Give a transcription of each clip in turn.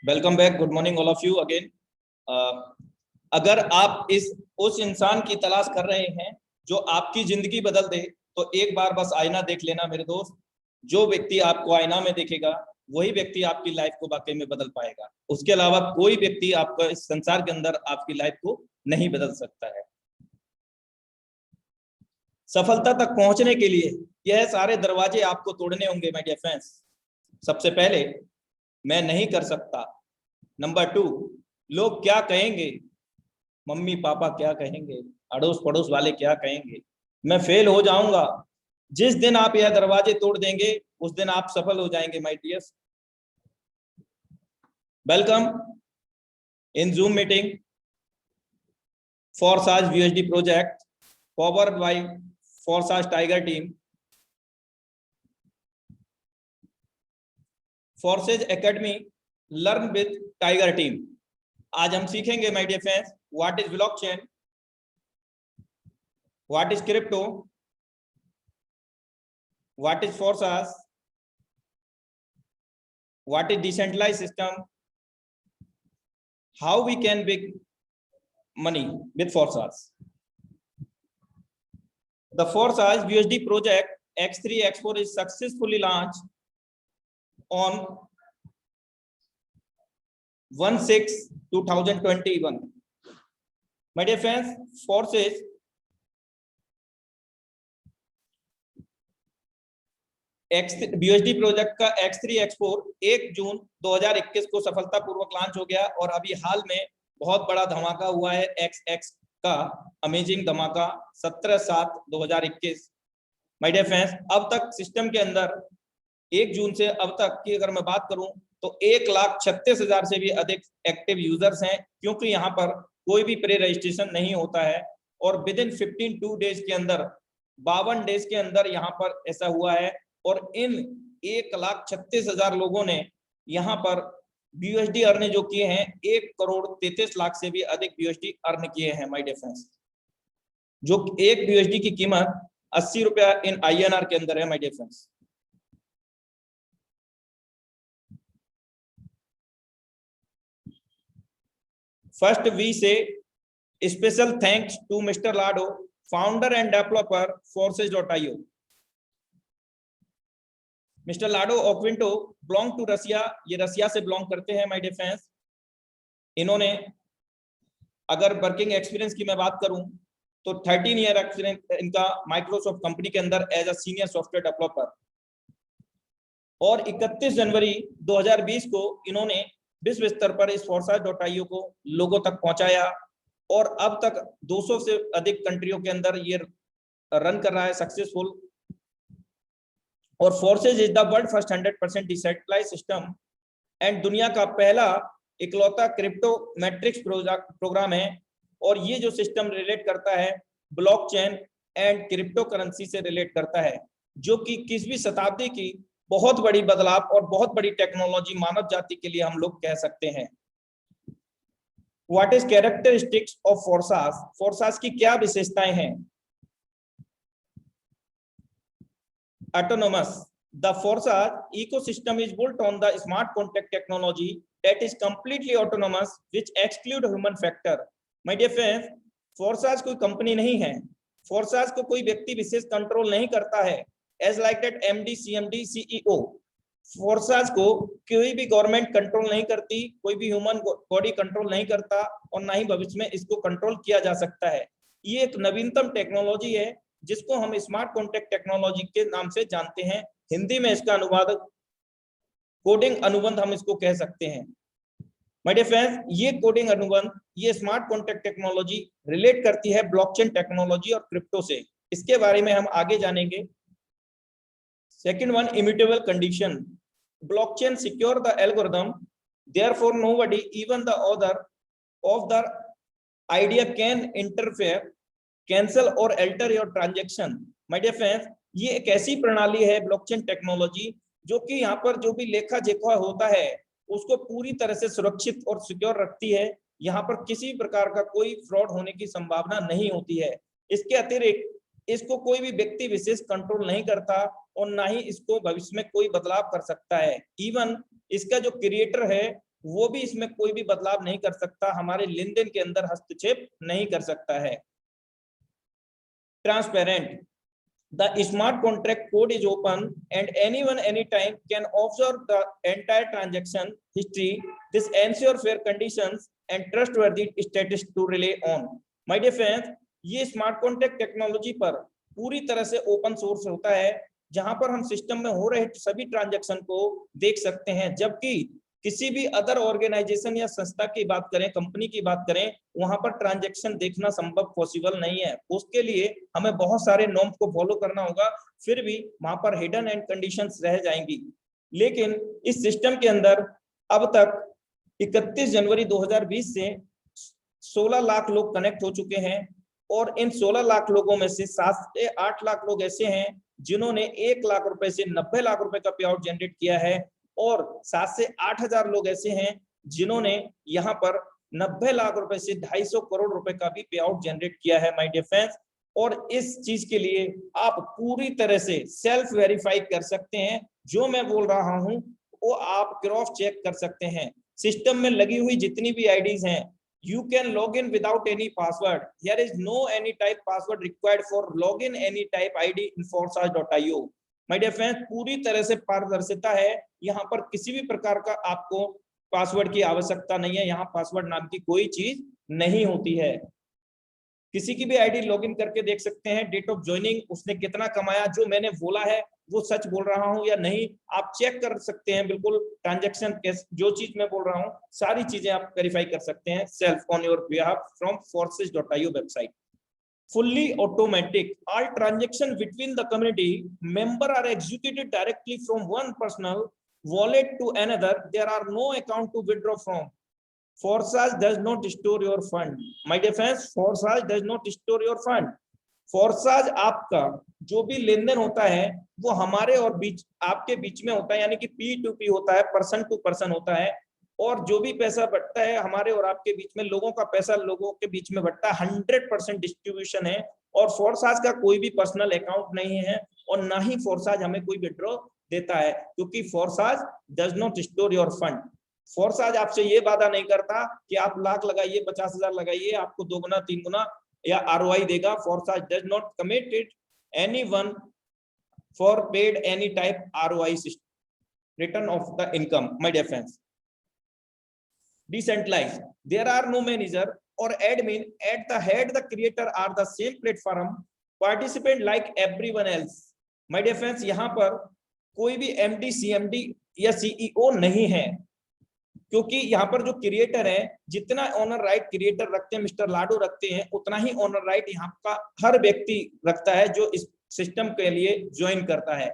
Welcome back, good morning all of you again. अगर आप उस इंसान की तलाश कर रहे हैं जो आपकी जिंदगी बदल दे, तो एक बार बस आईना देख लेना मेरे दोस्त। जो व्यक्ति आपको आईना में देखेगा वही व्यक्ति आपकी लाइफ को वाकई में बदल पाएगा। उसके अलावा कोई व्यक्ति आपका इस संसार के अंदर आपकी लाइफ को नहीं बदल सकता है। सफलता तक पहुंचने के लिए यह सारे दरवाजे आपको तोड़ने होंगे माय डियर फ्रेंड्स। सबसे पहले, मैं नहीं कर सकता। नंबर 2, लोग क्या कहेंगे, मम्मी पापा क्या कहेंगे, अड़ोस पड़ोस वाले क्या कहेंगे, मैं फेल हो जाऊंगा। जिस दिन आप यह दरवाजे तोड़ देंगे उस दिन आप सफल हो जाएंगे my dears. Welcome in zoom meeting Forsage VSD project powered by Forsage Tiger team. Forsage Academy learn with Tiger team. आज हम सीखेंगे my dear friends, what is blockchain, what is crypto, what is Forsage, what is decentralized system, how we can make money with Forsage. The Forsage VSD project X3 X4 is successfully launched on 1/6/2021. My dear friends, Forsage BSD project का X3 X4 1 जून 2021 को सफलतापूर्वक launch हो गया और अभी हाल में बहुत बड़ा धमाका हुआ है XX का अमेजिंग धमाका 17/7/2021। माय डियर फ्रेंड्स, अब तक सिस्टम के अंदर 1 जून से अब तक की अगर मैं बात करूं तो 1,36,000 से भी अधिक एक्टिव यूजर्स हैं, क्योंकि यहाँ पर कोई भी प्री रजिस्ट्रेशन नहीं होता है और विद इन 15 डेज के अंदर 52 डेज के अंदर यहाँ पर ऐसा हुआ है और इन 1,36,000 लोगों ने यहाँ पर BUSD अर्न जो किए हैं 1,33,00,000 से भी अधिक BUSD अर्न किए हैं माय डियर फ्रेंड्स, जो एक BUSD की कीमत 80 रुपया इन INR के अंदर है my dear friends. First we say special thanks to mister Lado, founder and developer Forsage.io. Mister Lado ऑक्विंटो बिलोंग टू रसिया, ये रसिया से बिलोंग करते हैं माय डियर फ्रेंड्स। इन्होंने अगर वर्किंग एक्सपीरियंस की मैं बात करूं तो 13 ईयर एक्सपीरियंस इनका माइक्रोसॉफ्ट कंपनी के अंदर as a senior software developer, और 31 जनवरी 2020 को इन्होंने विश्व स्तर पर इस Forsage.io को लोगों तक पहुंचाया और अब तक 200 से अधिक कंट्रियों के अंदर ये रन कर रहा है सक्सेसफुल। और Forsage is the world first 100% decentralized system and दुनिया का पहला इकलौता क्रिप्टो मैट्रिक्स प्रोग्राम है। और ये जो सिस्टम रिलेट करता है ब्लॉकचेन एंड क्रिप्टो करेंसी से रिलेट करता है, जो कि 21वीं शताब्दी की बहुत बड़ी बदलाव और बहुत बड़ी टेक्नोलॉजी मानव जाति के लिए हम लोग कह सकते हैं। What is characteristics of Forsage, Forsage की क्या विशेषताएं हैं? Autonomous. The Forsage ecosystem is built on the smart contract technology that is completely autonomous, which exclude human factor. My dear friends, Forsage कोई कंपनी नहीं है, Forsage को कोई व्यक्ति विशेष कंट्रोल नहीं करता है। As like that MD, CMD, CEO, Forsage को कोई भी गवर्नमेंट कंट्रोल नहीं करती, कोई भी ह्यूमन बॉडी कंट्रोल नहीं करता और ना ही भविष्य में इसको कंट्रोल किया जा सकता है। ये एक नवीनतम टेक्नोलॉजी है जिसको हम स्मार्ट कॉन्ट्रैक्ट टेक्नोलॉजी के नाम से जानते हैं। हिंदी में इसका अनुवाद कोडिंग अनुबंध हम इसको कह सकते हैं। माय डियर फ्रेंड्स, ये कोडिंग अनुबंध, ये स्मार्ट कॉन्ट्रैक्ट टेक्नोलॉजी रिलेट करती है ब्लॉकचेन टेक्नोलॉजी और क्रिप्टो से। इसके बारे में हम आगे जानेंगे। Second one, immutable condition. Blockchain secure the algorithm, therefore nobody even the author of the idea can interfere, cancel और alter your transaction. My dear friends, ये एक ऐसी प्रणाली है ब्लॉकचेन टेक्नोलॉजी जो कि यहाँ पर जो भी लेखा जोखा होता है उसको पूरी तरह से सुरक्षित और सिक्योर रखती है। यहाँ पर किसी प्रकार का कोई फ्रॉड होने की संभावना नहीं होती है। इसके अतिरिक्त इसको कोई भी व्यक्ति विशेष कंट्रोल नहीं करता और ना ही इसको भविष्य में कोई बदलाव कर सकता है। इवन इसका जो क्रिएटर है वो भी इसमें कोई भी बदलाव नहीं कर सकता, हमारे लेन देन के अंदर हस्तक्षेप नहीं कर सकता है। Transparent, the smart contract code is open and anyone anytime can observe the entire transaction history. This ensures fair conditions and trustworthy status to rely on. My dear friends, ये स्मार्ट कॉन्ट्रैक्ट टेक्नोलॉजी पर पूरी तरह से open source होता है, जहां पर हम सिस्टम में हो रहे सभी ट्रांजैक्शन को देख सकते हैं। जबकि किसी भी अदर ऑर्गेनाइजेशन या संस्था की बात करें, कंपनी की बात करें, वहां पर ट्रांजैक्शन देखना संभव पॉसिबल नहीं है। उसके लिए हमें बहुत सारे नॉर्म्स को फॉलो करना होगा, फिर भी वहां पर हिडन एंड कंडीशंस रह जाएंगी। लेकिन इस सिस्टम के अंदर अब तक 31 जनवरी 2020 से 16 लाख लोग कनेक्ट हो चुके हैं और इन 16 लाख लोगों में से 7 से 8 लाख लोग ऐसे हैं जिन्होंने 1 लाख रुपए से 90 लाख रुपए का पे आउट जनरेट किया है और 7 से 8 हजार लोग ऐसे हैं जिन्होंने यहाँ पर 90 लाख रुपए से 250 करोड़ रुपए का भी पे आउट जनरेट किया है माय डियर फ्रेंड्स। और इस चीज के लिए आप पूरी तरह से सेल्फ वेरीफाई कर सकते हैं। जो मैं बोल रहा हूं वो आप क्रॉस चेक कर सकते हैं। सिस्टम में लगी हुई जितनी भी आईडीज हैं, you can log in without any password. There is no any type password required for login any type ID in forsage.io. My dear friends, पूरी तरह से पारदर्शिता है, यहाँ पर किसी भी प्रकार का आपको पासवर्ड की आवश्यकता नहीं है। यहाँ पासवर्ड नाम की कोई चीज नहीं होती है। किसी की भी आईडी लॉगिन करके देख सकते हैं डेट ऑफ ज्वाइनिंग, उसने कितना कमाया, जो मैंने बोला है वो सच बोल रहा हूं या नहीं, आप चेक कर सकते हैं। बिल्कुल ट्रांजैक्शन जो चीज मैं बोल रहा हूं सारी चीजें आप वेरीफाई कर सकते हैं self on your behalf from forsage.io website. Fully automatic, all transaction between the community member are executed directly from one personal wallet to another. There are no account to withdraw from. Forsage does not store your fund. My dear friends, Forsage does not store your fund. Forsage आपका जो भी लेन then होता है वो हमारे और बीच आपके बीच में होता है, यानी कि P2P होता है, पर्सन टू पर्सन होता है। और जो भी पैसा बढ़ता है हमारे और आपके बीच में, लोगों का पैसा लोगों के बीच में बढ़ता है, 100% डिस्ट्रीब्यूशन है। और फोर्साज का कोई भी पर्सनल अकाउंट नहीं है और ना ही फोर्साज हमें कोई विड्रॉ देता है, क्योंकि Forsage does not store your fund. Forsage आपसे ये वादा नहीं करता कि आप लाख लगाइए, 50,000 लगाइए, आपको 2 गुना 3 गुना या आरओआई देगा। Forsage does not committed anyone for paid any type ROI return of the income. My dear friends, decentralized, there are no manager or admin at the head. The creator are the same platform participant like everyone else. My dear friends, यहाँ पर कोई भी MD, CMD या CEO नहीं है, क्योंकि यहाँ पर जो क्रिएटर है, जितना ओनर राइट क्रिएटर रखते हैं, मिस्टर लाडो रखते हैं, उतना ही ओनर राइट यहाँ का हर व्यक्ति रखता है जो इस सिस्टम के लिए ज्वाइन करता है।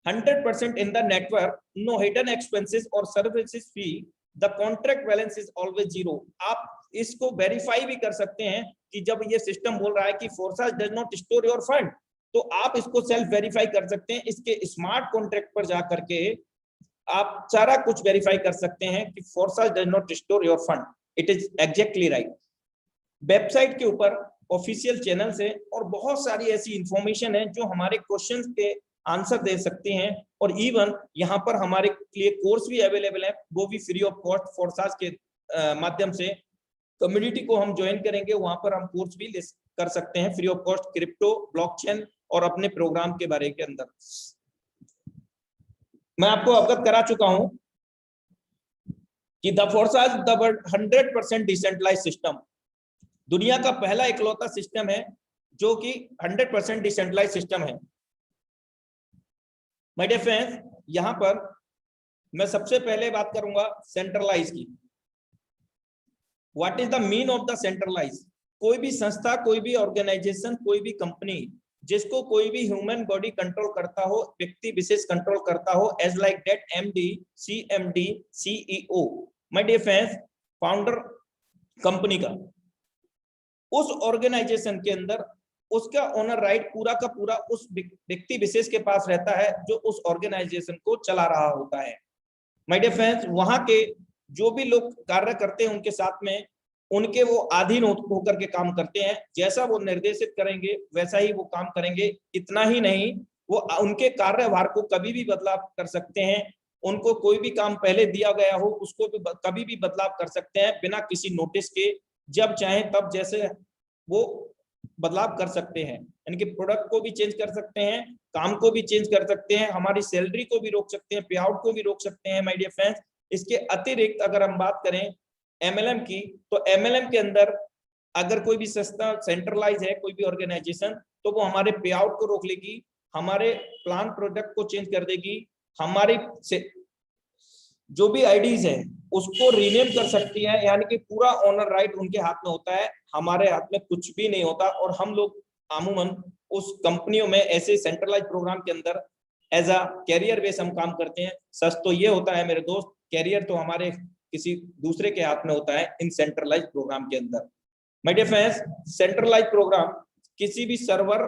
100% in the network, no hidden expenses or services fee. The contract balance is always zero. आप इसको वेरीफाई भी कर सकते हैं कि जब ये सिस्टम बोल रहा है कि Forsage does not store your fund, तो आप इसको सेल्फ वेरीफाई कर सकते हैं। इसके स्मार्ट कॉन्ट्रैक्ट पर जाकर के आप सारा कुछ वेरीफाई कर सकते हैं कि Forsage does not store your fund. It is exactly right. Website के ऊपर ऑफिशियल चैनल है और बहुत सारी ऐसी इंफॉर्मेशन है जो हमारे क्वेश्चंस के आंसर दे सकते हैं। और इवन यहाँ पर हमारे लिए कोर्स भी अवेलेबल है, वो भी फ्री ऑफ कॉस्ट फोर्साज के माध्यम से। कम्युनिटी को हम ज्वाइन करेंगे, वहां पर हम कोर्स भी ले कर सकते हैं free of cost, crypto, blockchain और अपने प्रोग्राम के बारे के अंदर। मैं आपको अवगत करा चुका हूं कि the Forsage the 100% decentralize system, दुनिया का पहला इकलौता सिस्टम है जो कि 100% डिसेंट्रलाइज सिस्टम है। माय डियर फ्रेंड्स, यहां पर मैं सबसे पहले बात करूंगा सेंट्रलाइज की। What is the mean of the centralize? कोई भी संस्था, कोई भी ऑर्गेनाइजेशन, कोई भी कंपनी जिसको कोई भी ह्यूमन बॉडी कंट्रोल करता हो, व्यक्ति विशेष कंट्रोल करता हो, as like that MD, CMD, CEO। My dear friends, founder company का उस ऑर्गेनाइजेशन के अंदर उसका ओनर राइट पूरा का पूरा उस व्यक्ति विशेष के पास रहता है जो उस ऑर्गेनाइजेशन को चला रहा होता है। माय डियर फ्रेंड्स, वहां के जो भी लोग कार्य करते हैं उनके साथ में उनके वो अधीन होकर के काम करते हैं। जैसा वो निर्देशित करेंगे वैसा ही वो काम करेंगे। इतना ही नहीं, वो उनके कार्यभार को कभी भी बदलाव कर सकते हैं उनको कोई भी काम पहले दिया गया हो उसको भी कभी भी बदलाव कर सकते हैं बिना किसी नोटिस के, जब चाहे तब जैसे वो बदलाव कर सकते हैं। यानी कि प्रोडक्ट को भी चेंज कर सकते हैं, काम को भी चेंज कर सकते हैं, हमारी सैलरी को भी रोक सकते हैं, पे आउट को भी रोक सकते हैं माय डियर फ्रेंड्स। इसके अतिरिक्त अगर हम बात करें एमएलएम की, तो एमएलएम के अंदर अगर कोई भी संस्था सेंट्रलाइज है, कोई भी ऑर्गेनाइजेशन, तो वो हमारे पे आउट को रोक लेगी, हमारे प्लान प्रोडक्ट को चेंज कर देगी, हमारी जो भी आईडीज है उसको रीनेम कर सकती है। यानी कि पूरा ओनर राइट उनके हाथ में होता है, हमारे हाथ में कुछ भी नहीं होता। और हम लोग अमूमन उस कंपनियों में ऐसे सेंट्रलाइज प्रोग्राम के अंदर एज अ कैरियर बेस हम काम करते हैं। सच तो ये होता है मेरे दोस्त, कैरियर तो हमारे किसी दूसरे के हाथ में होता है इन सेंट्रलाइज प्रोग्राम के अंदर। My dear friends, centralize program किसी भी सर्वर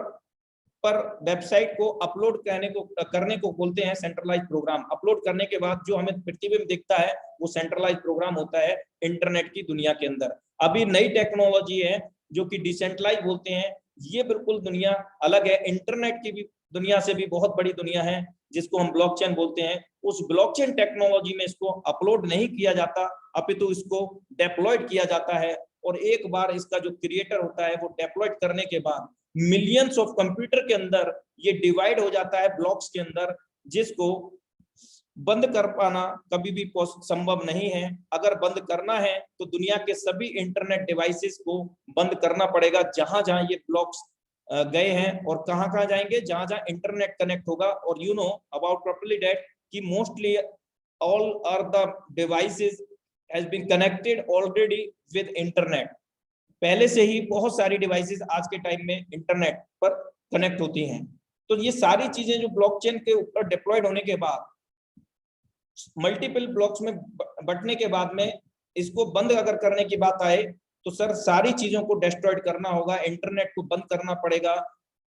पर वेबसाइट को अपलोड करने को बोलते हैं सेंट्रलाइज प्रोग्राम। अपलोड करने के बाद जो हमें प्रतिबिंब दिखता है वो सेंट्रलाइज प्रोग्राम होता है इंटरनेट की दुनिया के अंदर। अभी नई टेक्नोलॉजी है जो कि डिसेंट्रलाइज बोलते हैं, ये बिल्कुल दुनिया अलग है। इंटरनेट की भी दुनिया से भी बहुत बड़ी दुनिया है जिसको हम ब्लॉकचेन बोलते हैं। उस ब्लॉकचेन टेक्नोलॉजी में इसको अपलोड नहीं किया जाता, अपितु इसको डेप्लॉयड किया जाता है। और एक बार इसका जो क्रिएटर होता है वो डेप्लॉयड करने के बाद मिलियंस ऑफ कंप्यूटर के अंदर ये डिवाइड हो जाता है ब्लॉक्स के अंदर, जिसको बंद कर पाना कभी भी संभव नहीं है। अगर बंद करना है तो दुनिया के सभी इंटरनेट डिवाइसेस को बंद करना पड़ेगा जहां जहां ये ब्लॉक्स गए हैं। और कहां कहां जाएंगे? जहां जहां इंटरनेट कनेक्ट होगा। और you know about properly that कि mostly all are the devices has been connected already with internet. पहले से ही बहुत सारी डिवाइसेस आज के टाइम में इंटरनेट पर कनेक्ट होती हैं। तो ये सारी चीजें जो ब्लॉकचेन के ऊपर डिप्लॉयड होने के बाद मल्टीपल ब्लॉक्स में बंटने के बाद में इसको बंद अगर करने की बात आए तो सर सारी चीजों को डिस्ट्रॉयड करना होगा, इंटरनेट को बंद करना पड़ेगा।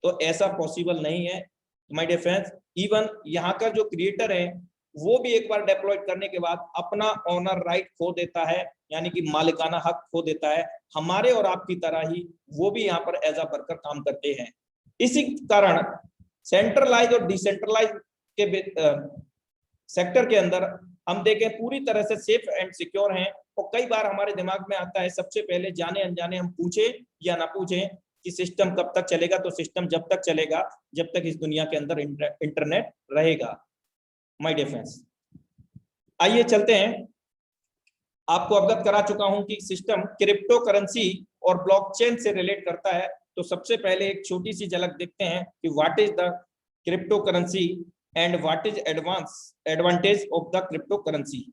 तो ऐसा पॉसिबल नहीं है माय डियर फ्रेंड्स। इवन यहाँ का जो क्रिएटर है वो भी एक बार डिप्लॉयड करने के बाद अपना ओनर राइट खो देता है, यानी कि मालिकाना हक खो देता है। हमारे और आपकी तरह ही वो भी यहाँ पर एज अ वर्कर काम करते हैं। इसी कारण सेंट्रलाइज और डिसेंट्रलाइज के सेक्टर के अंदर हम देखें पूरी तरह से सेफ एंड सिक्योर हैं। और कई बार हमारे दिमाग में आता है सबसे पहले जाने अनजाने हम पूछे या ना पूछे कि सिस्टम कब तक चलेगा। तो सिस्टम जब तक चलेगा जब तक इस दुनिया के अंदर इंटरनेट रहेगा माय डियर फ्रेंड्स। आइए चलते हैं, आपको अवगत करा चुका हूं कि सिस्टम क्रिप्टो करेंसी और ब्लॉकचेन से रिलेट करता है। तो सबसे पहले एक छोटी सी झलक देखते हैं कि what is the crypto currency and what is advantage of the crypto currency.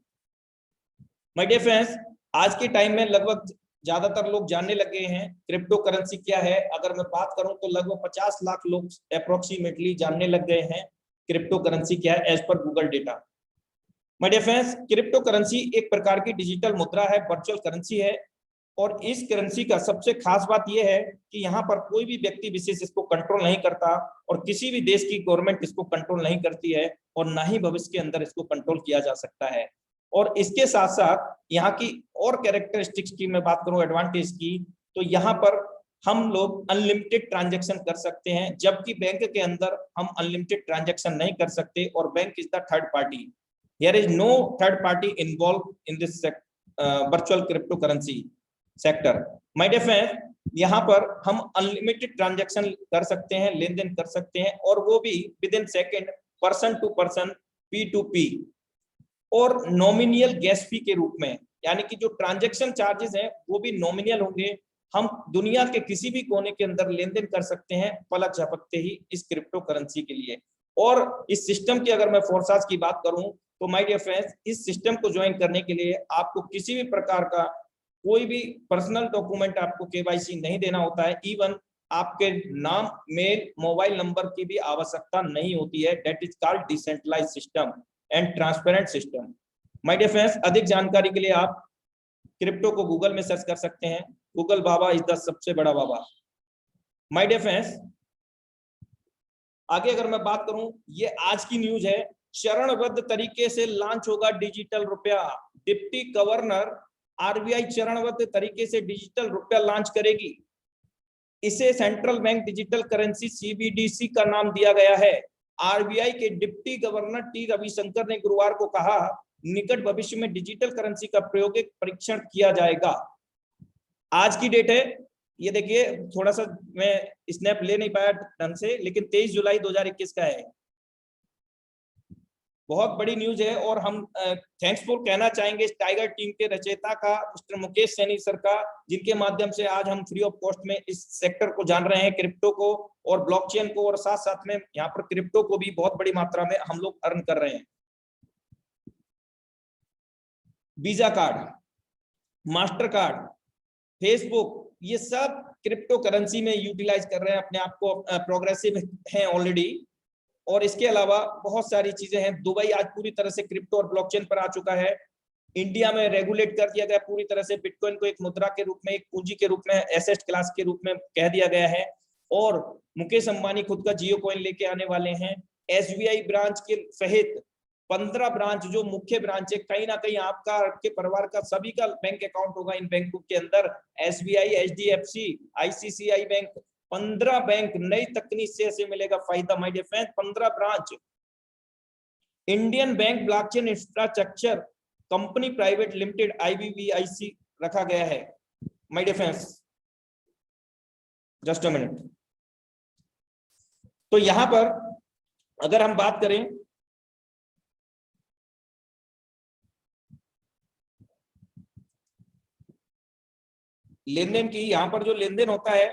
My dear friends, आज के टाइम में लगभग ज्यादातर लोग जानने लगे हैं क्रिप्टो करेंसी क्या है। अगर मैं बात करूं तो लगभग 50 लाख लोग अप्रोक्सीमेटली जानने लग गए हैं क्रिप्टो करेंसी क्या है एज पर Google data. My dear friends, crypto currency एक प्रकार की डिजिटल मुद्रा है, वर्चुअल करेंसी है। और इस करेंसी का सबसे खास बात यह है कि यहाँ पर कोई भी व्यक्ति विशेष इसको कंट्रोल नहीं करता और किसी भी देश की गवर्नमेंट इसको कंट्रोल नहीं करती है और ना ही भविष्य के अंदर इसको कंट्रोल किया जा सकता है। और इसके साथ साथ यहाँ की और कैरेक्टरिस्टिक्स की मैं बात करूं एडवांटेज की, तो यहाँ पर हम लोग अनलिमिटेड ट्रांजैक्शन कर सकते हैं, जबकि बैंक के अंदर हम अनलिमिटेड ट्रांजैक्शन नहीं कर सकते और bank is the third party. There is no third party involved in this virtual cryptocurrency sector. My dear friends, यहाँ पर हम अनलिमिटेड ट्रांजैक्शन कर सकते हैं, लेन देन कर सकते हैं और वो भी within second, person to person, P2P और नॉमिनियल गैस फी के रूप में। यानी कि जो ट्रांजैक्शन चार्जेस हैं वो भी नॉमिनियल होंगे। हम दुनिया के किसी भी कोने के अंदर लेन देन कर सकते हैं पलक झपकते ही इस क्रिप्टो करेंसी के लिए। और इस सिस्टम की अगर मैं फोर्साज की बात करूं तो माय डियर फ्रेंड्स, इस सिस्टम को ज्वाइन करने के लिए आपको किसी भी प्रकार का कोई भी पर्सनल डॉक्यूमेंट आपको केवाईसी नहीं देना होता है। इवन आपके नाम, मेल, मोबाइल नंबर की भी आवश्यकता नहीं होती है। That is called decentralized system and transparent system. My dear friends, अधिक जानकारी के लिए आप क्रिप्टो को गूगल में सर्च कर सकते हैं। गूगल बाबा इज द सबसे बड़ा बाबा। माय डियर फ्रेंड्स, आगे अगर मैं बात करूं, ये आज की न्यूज है, चरणबद्ध तरीके से लॉन्च होगा डिजिटल रुपया। डिप्टी गवर्नर आरबीआई चरणबद्ध तरीके से डिजिटल रुपया लॉन्च करेगी। इसे central bank digital currency CBDC का नाम दिया गया है। आरबीआई के डिप्टी गवर्नर टी रविशंकर ने गुरुवार को कहा, निकट भविष्य में डिजिटल करेंसी का प्रायोगिक परीक्षण किया जाएगा। आज की डेट है, ये देखिए, थोड़ा सा मैं स्नैप ले नहीं पाया ढंग से, लेकिन 23 जुलाई 2021 का है। बहुत बड़ी न्यूज है। और हम थैंक्सफुल कहना चाहेंगे इस टाइगर टीम के रचयिता का, मिस्टर मुकेश सैनी सर का, जिनके माध्यम से आज हम फ्री ऑफ कॉस्ट में इस सेक्टर को जान रहे हैं, क्रिप्टो को और ब्लॉकचेन को, और साथ साथ में यहाँ पर क्रिप्टो को भी बहुत बड़ी मात्रा में हम लोग अर्न कर रहे हैं। Visa card, master card, Facebook, ये सब क्रिप्टो करेंसी में यूटिलाइज कर रहे हैं अपने आप को, प्रोग्रेसिव हैं ऑलरेडी। और इसके अलावा बहुत सारी चीजें हैं। दुबई आज पूरी तरह से क्रिप्टो और ब्लॉकचेन पर आ चुका है। इंडिया में रेगुलेट कर दिया गया पूरी तरह से, बिटकॉइन को एक मुद्रा के रूप में, एक पूंजी के रूप में, एसेट क्लास के रूप में कह दिया गया है। और मुकेश अंबानी खुद का जियो कॉइन लेके आने वाले हैं। एसबीआई ब्रांच के सहित 15 ब्रांच जो मुख्य ब्रांच है, कहीं ना कहीं आपका, आपके परिवार का, सभी का बैंक अकाउंट होगा इन बैंकों के अंदर। SBI, HDFC, ICICI bank, 15 bank नई तकनीक से ऐसे मिलेगा फायदा my dear friends. 15 branch. Indian bank blockchain infrastructure company private limited, IBBIC रखा गया है my dear friends. Just a minute. तो यहां पर अगर हम बात करें लेन देन की, यहां पर जो लेन देन होता है,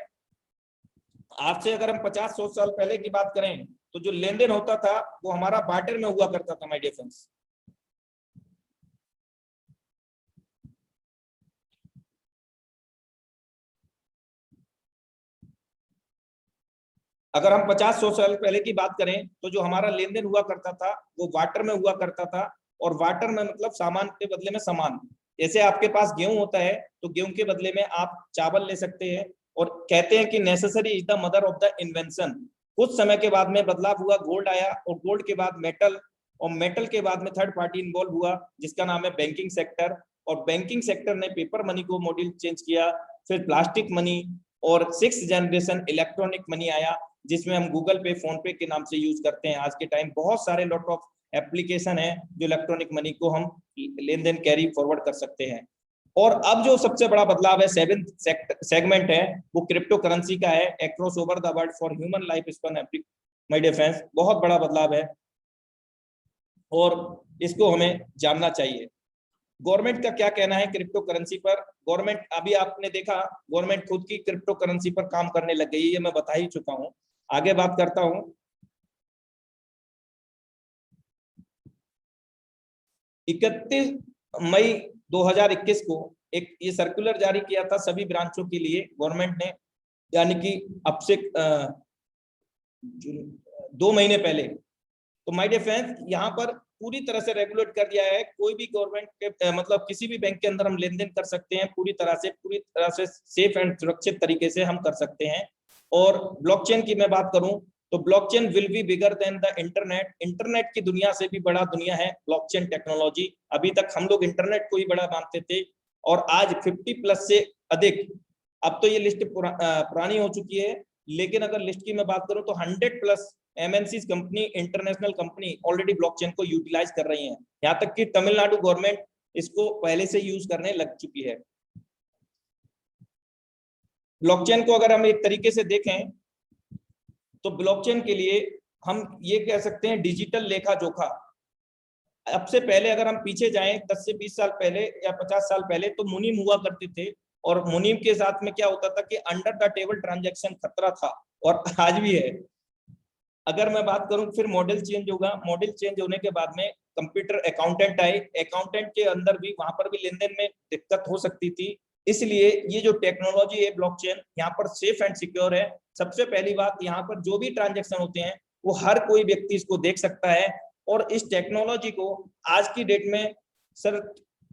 आज से अगर हम 50-100 साल पहले की बात करें तो जो लेन देन होता था वो हमारा बार्टर में हुआ करता था माय डियर फ्रेंड्स। अगर हम 50-100 साल पहले की बात करें तो जो हमारा लेन देन हुआ करता था वो वाटर में हुआ करता था। और वाटर में मतलब सामान के बदले में सामान। जैसे आपके पास गेहूं होता है तो गेहूं के बदले में आप चावल ले सकते हैं। और कहते हैं कि necessary is the mother of the invention. कुछ समय के बाद में बदलाव हुआ, गोल्ड आया, और गोल्ड के बाद मेटल, और मेटल के बाद में थर्ड पार्टी इन्वॉल्व हुआ जिसका नाम है बैंकिंग सेक्टर। और बैंकिंग सेक्टर ने पेपर मनी को मॉडल चेंज किया, फिर प्लास्टिक मनी, और 6th जनरेशन इलेक्ट्रॉनिक मनी आया, जिसमें हम गूगल पे, फोन पे के नाम से यूज करते हैं। आज के टाइम बहुत सारे लॉट ऑफ एप्लीकेशन है जो इलेक्ट्रॉनिक मनी को हम लेन देन कैरी फॉरवर्ड कर सकते हैं। और अब जो सबसे बड़ा बदलाव है, 7th सेगमेंट है, वो क्रिप्टो करेंसी का है, across over the world for human life span my dear friends. बहुत बड़ा बदलाव है और इसको हमें जानना चाहिए। गवर्नमेंट का क्या कहना है क्रिप्टो करेंसी पर? गवर्नमेंट, अभी आपने देखा, गवर्नमेंट खुद की क्रिप्टो करेंसी पर काम करने लग गई है, ये मैं बता ही चुका हूं। आगे बात करता हूं। 31 मई 2021 को एक ये सर्कुलर जारी किया था सभी ब्रांचों के लिए गवर्नमेंट ने, यानी कि अब से 2 महीने पहले। तो माय डियर फ्रेंड्स, यहाँ पर पूरी तरह से रेगुलेट कर दिया है। कोई भी गवर्नमेंट के मतलब किसी भी बैंक के अंदर हम लेन देन कर सकते हैं, पूरी तरह से सेफ एंड सुरक्षित तरीके से हम कर सकते हैं। और ब्लॉकचेन की मैं बात करूं तो blockchain will be bigger than the internet. Internet की दुनिया से भी बड़ा दुनिया है ब्लॉकचेन टेक्नोलॉजी। अभी तक हम लोग इंटरनेट को ही बड़ा मानते थे, और आज 50+ से अधिक, अब तो ये लिस्ट पुरानी हो चुकी है, लेकिन अगर लिस्ट की मैं बात करूं तो 100+ MNC company, international company already blockchain को यूटिलाइज कर रही हैं। यहाँ तक कि तमिलनाडु गवर्नमेंट इसको पहले से यूज करने लग चुकी है। ब्लॉकचेन को अगर हम एक तरीके से देखें तो ब्लॉकचेन के लिए हम ये कह सकते हैं डिजिटल लेखा जोखा। अब से पहले अगर हम पीछे जाएं 10 से 20 साल पहले या 50 साल पहले, तो मुनीम हुआ करते थे, और मुनीम के साथ में क्या होता था कि अंडर द टेबल ट्रांजैक्शन खतरा था, और आज भी है। अगर मैं बात करूं फिर मॉडल चेंज होगा। मॉडल चेंज होने के बाद में कंप्यूटर अकाउंटेंट आए। अकाउंटेंट के अंदर भी, वहां पर भी लेन देन में दिक्कत हो सकती थी। इसलिए ये जो टेक्नोलॉजी है ब्लॉकचेन, यहाँ पर सेफ एंड सिक्योर है। सबसे पहली बात, यहाँ पर जो भी ट्रांजेक्शन होते हैं वो हर कोई व्यक्ति इसको देख सकता है। और इस टेक्नोलॉजी को आज की डेट में सर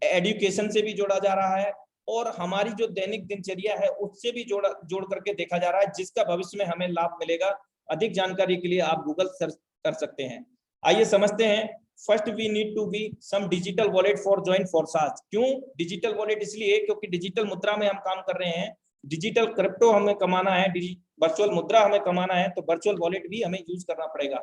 एजुकेशन से भी जोड़ा जा रहा है, और हमारी जो दैनिक दिनचर्या है उससे भी जोड़ करके देखा जा रहा है, जिसका भविष्य में हमें लाभ मिलेगा। अधिक जानकारी के लिए आप गूगल सर्च कर सकते हैं। आइए समझते हैं। First we need to be some digital wallet for join Forsage. क्यों डिजिटल वॉलेट? इसलिए क्योंकि डिजिटल मुद्रा में हम काम कर रहे हैं, डिजिटल क्रिप्टो हमें कमाना है, वर्चुअल मुद्रा हमें कमाना है, तो वर्चुअल वॉलेट भी हमें यूज करना पड़ेगा।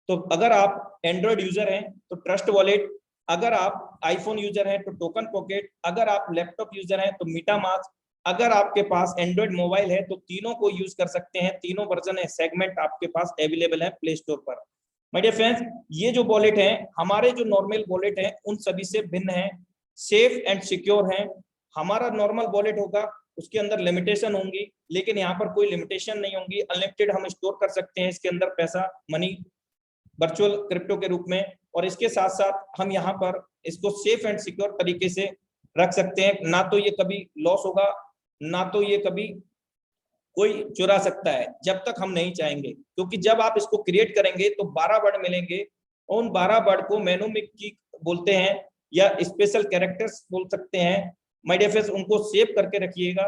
तो अगर आप एंड्रॉइड यूजर हैं तो ट्रस्ट वॉलेट, अगर आप आईफोन यूजर हैं तो टोकन पॉकेट, अगर आप लैपटॉप यूजर हैं तो मीटामास्क, अगर आपके पास एंड्रॉइड मोबाइल है तो तीनों को यूज कर सकते हैं। तीनों वर्जन है, सेगमेंट आपके पास अवेलेबल है प्ले स्टोर पर। माय डियर फ्रेंड्स, ये जो वॉलेट है हमारे जो नॉर्मल वॉलेट है उन सभी से भिन्न है, सेफ एंड सिक्योर है। हमारा नॉर्मल वॉलेट होगा उसके अंदर लिमिटेशन होंगी, लेकिन यहाँ पर कोई लिमिटेशन नहीं होंगी। अनलिमिटेड हम स्टोर कर सकते हैं इसके अंदर पैसा, मनी, वर्चुअल क्रिप्टो के रूप में। और इसके साथ साथ हम यहाँ पर इसको सेफ एंड सिक्योर तरीके से रख सकते हैं। ना तो ये कभी लॉस होगा, ना तो ये कभी कोई चुरा सकता है जब तक हम नहीं चाहेंगे, क्योंकि जब आप इसको क्रिएट करेंगे तो 12 वर्ड मिलेंगे और उन 12 वर्ड को मेनोमिक की बोलते हैं या स्पेशल कैरेक्टर्स बोल सकते हैं। माय डियर फ्रेंड्स, उनको सेव करके रखिएगा,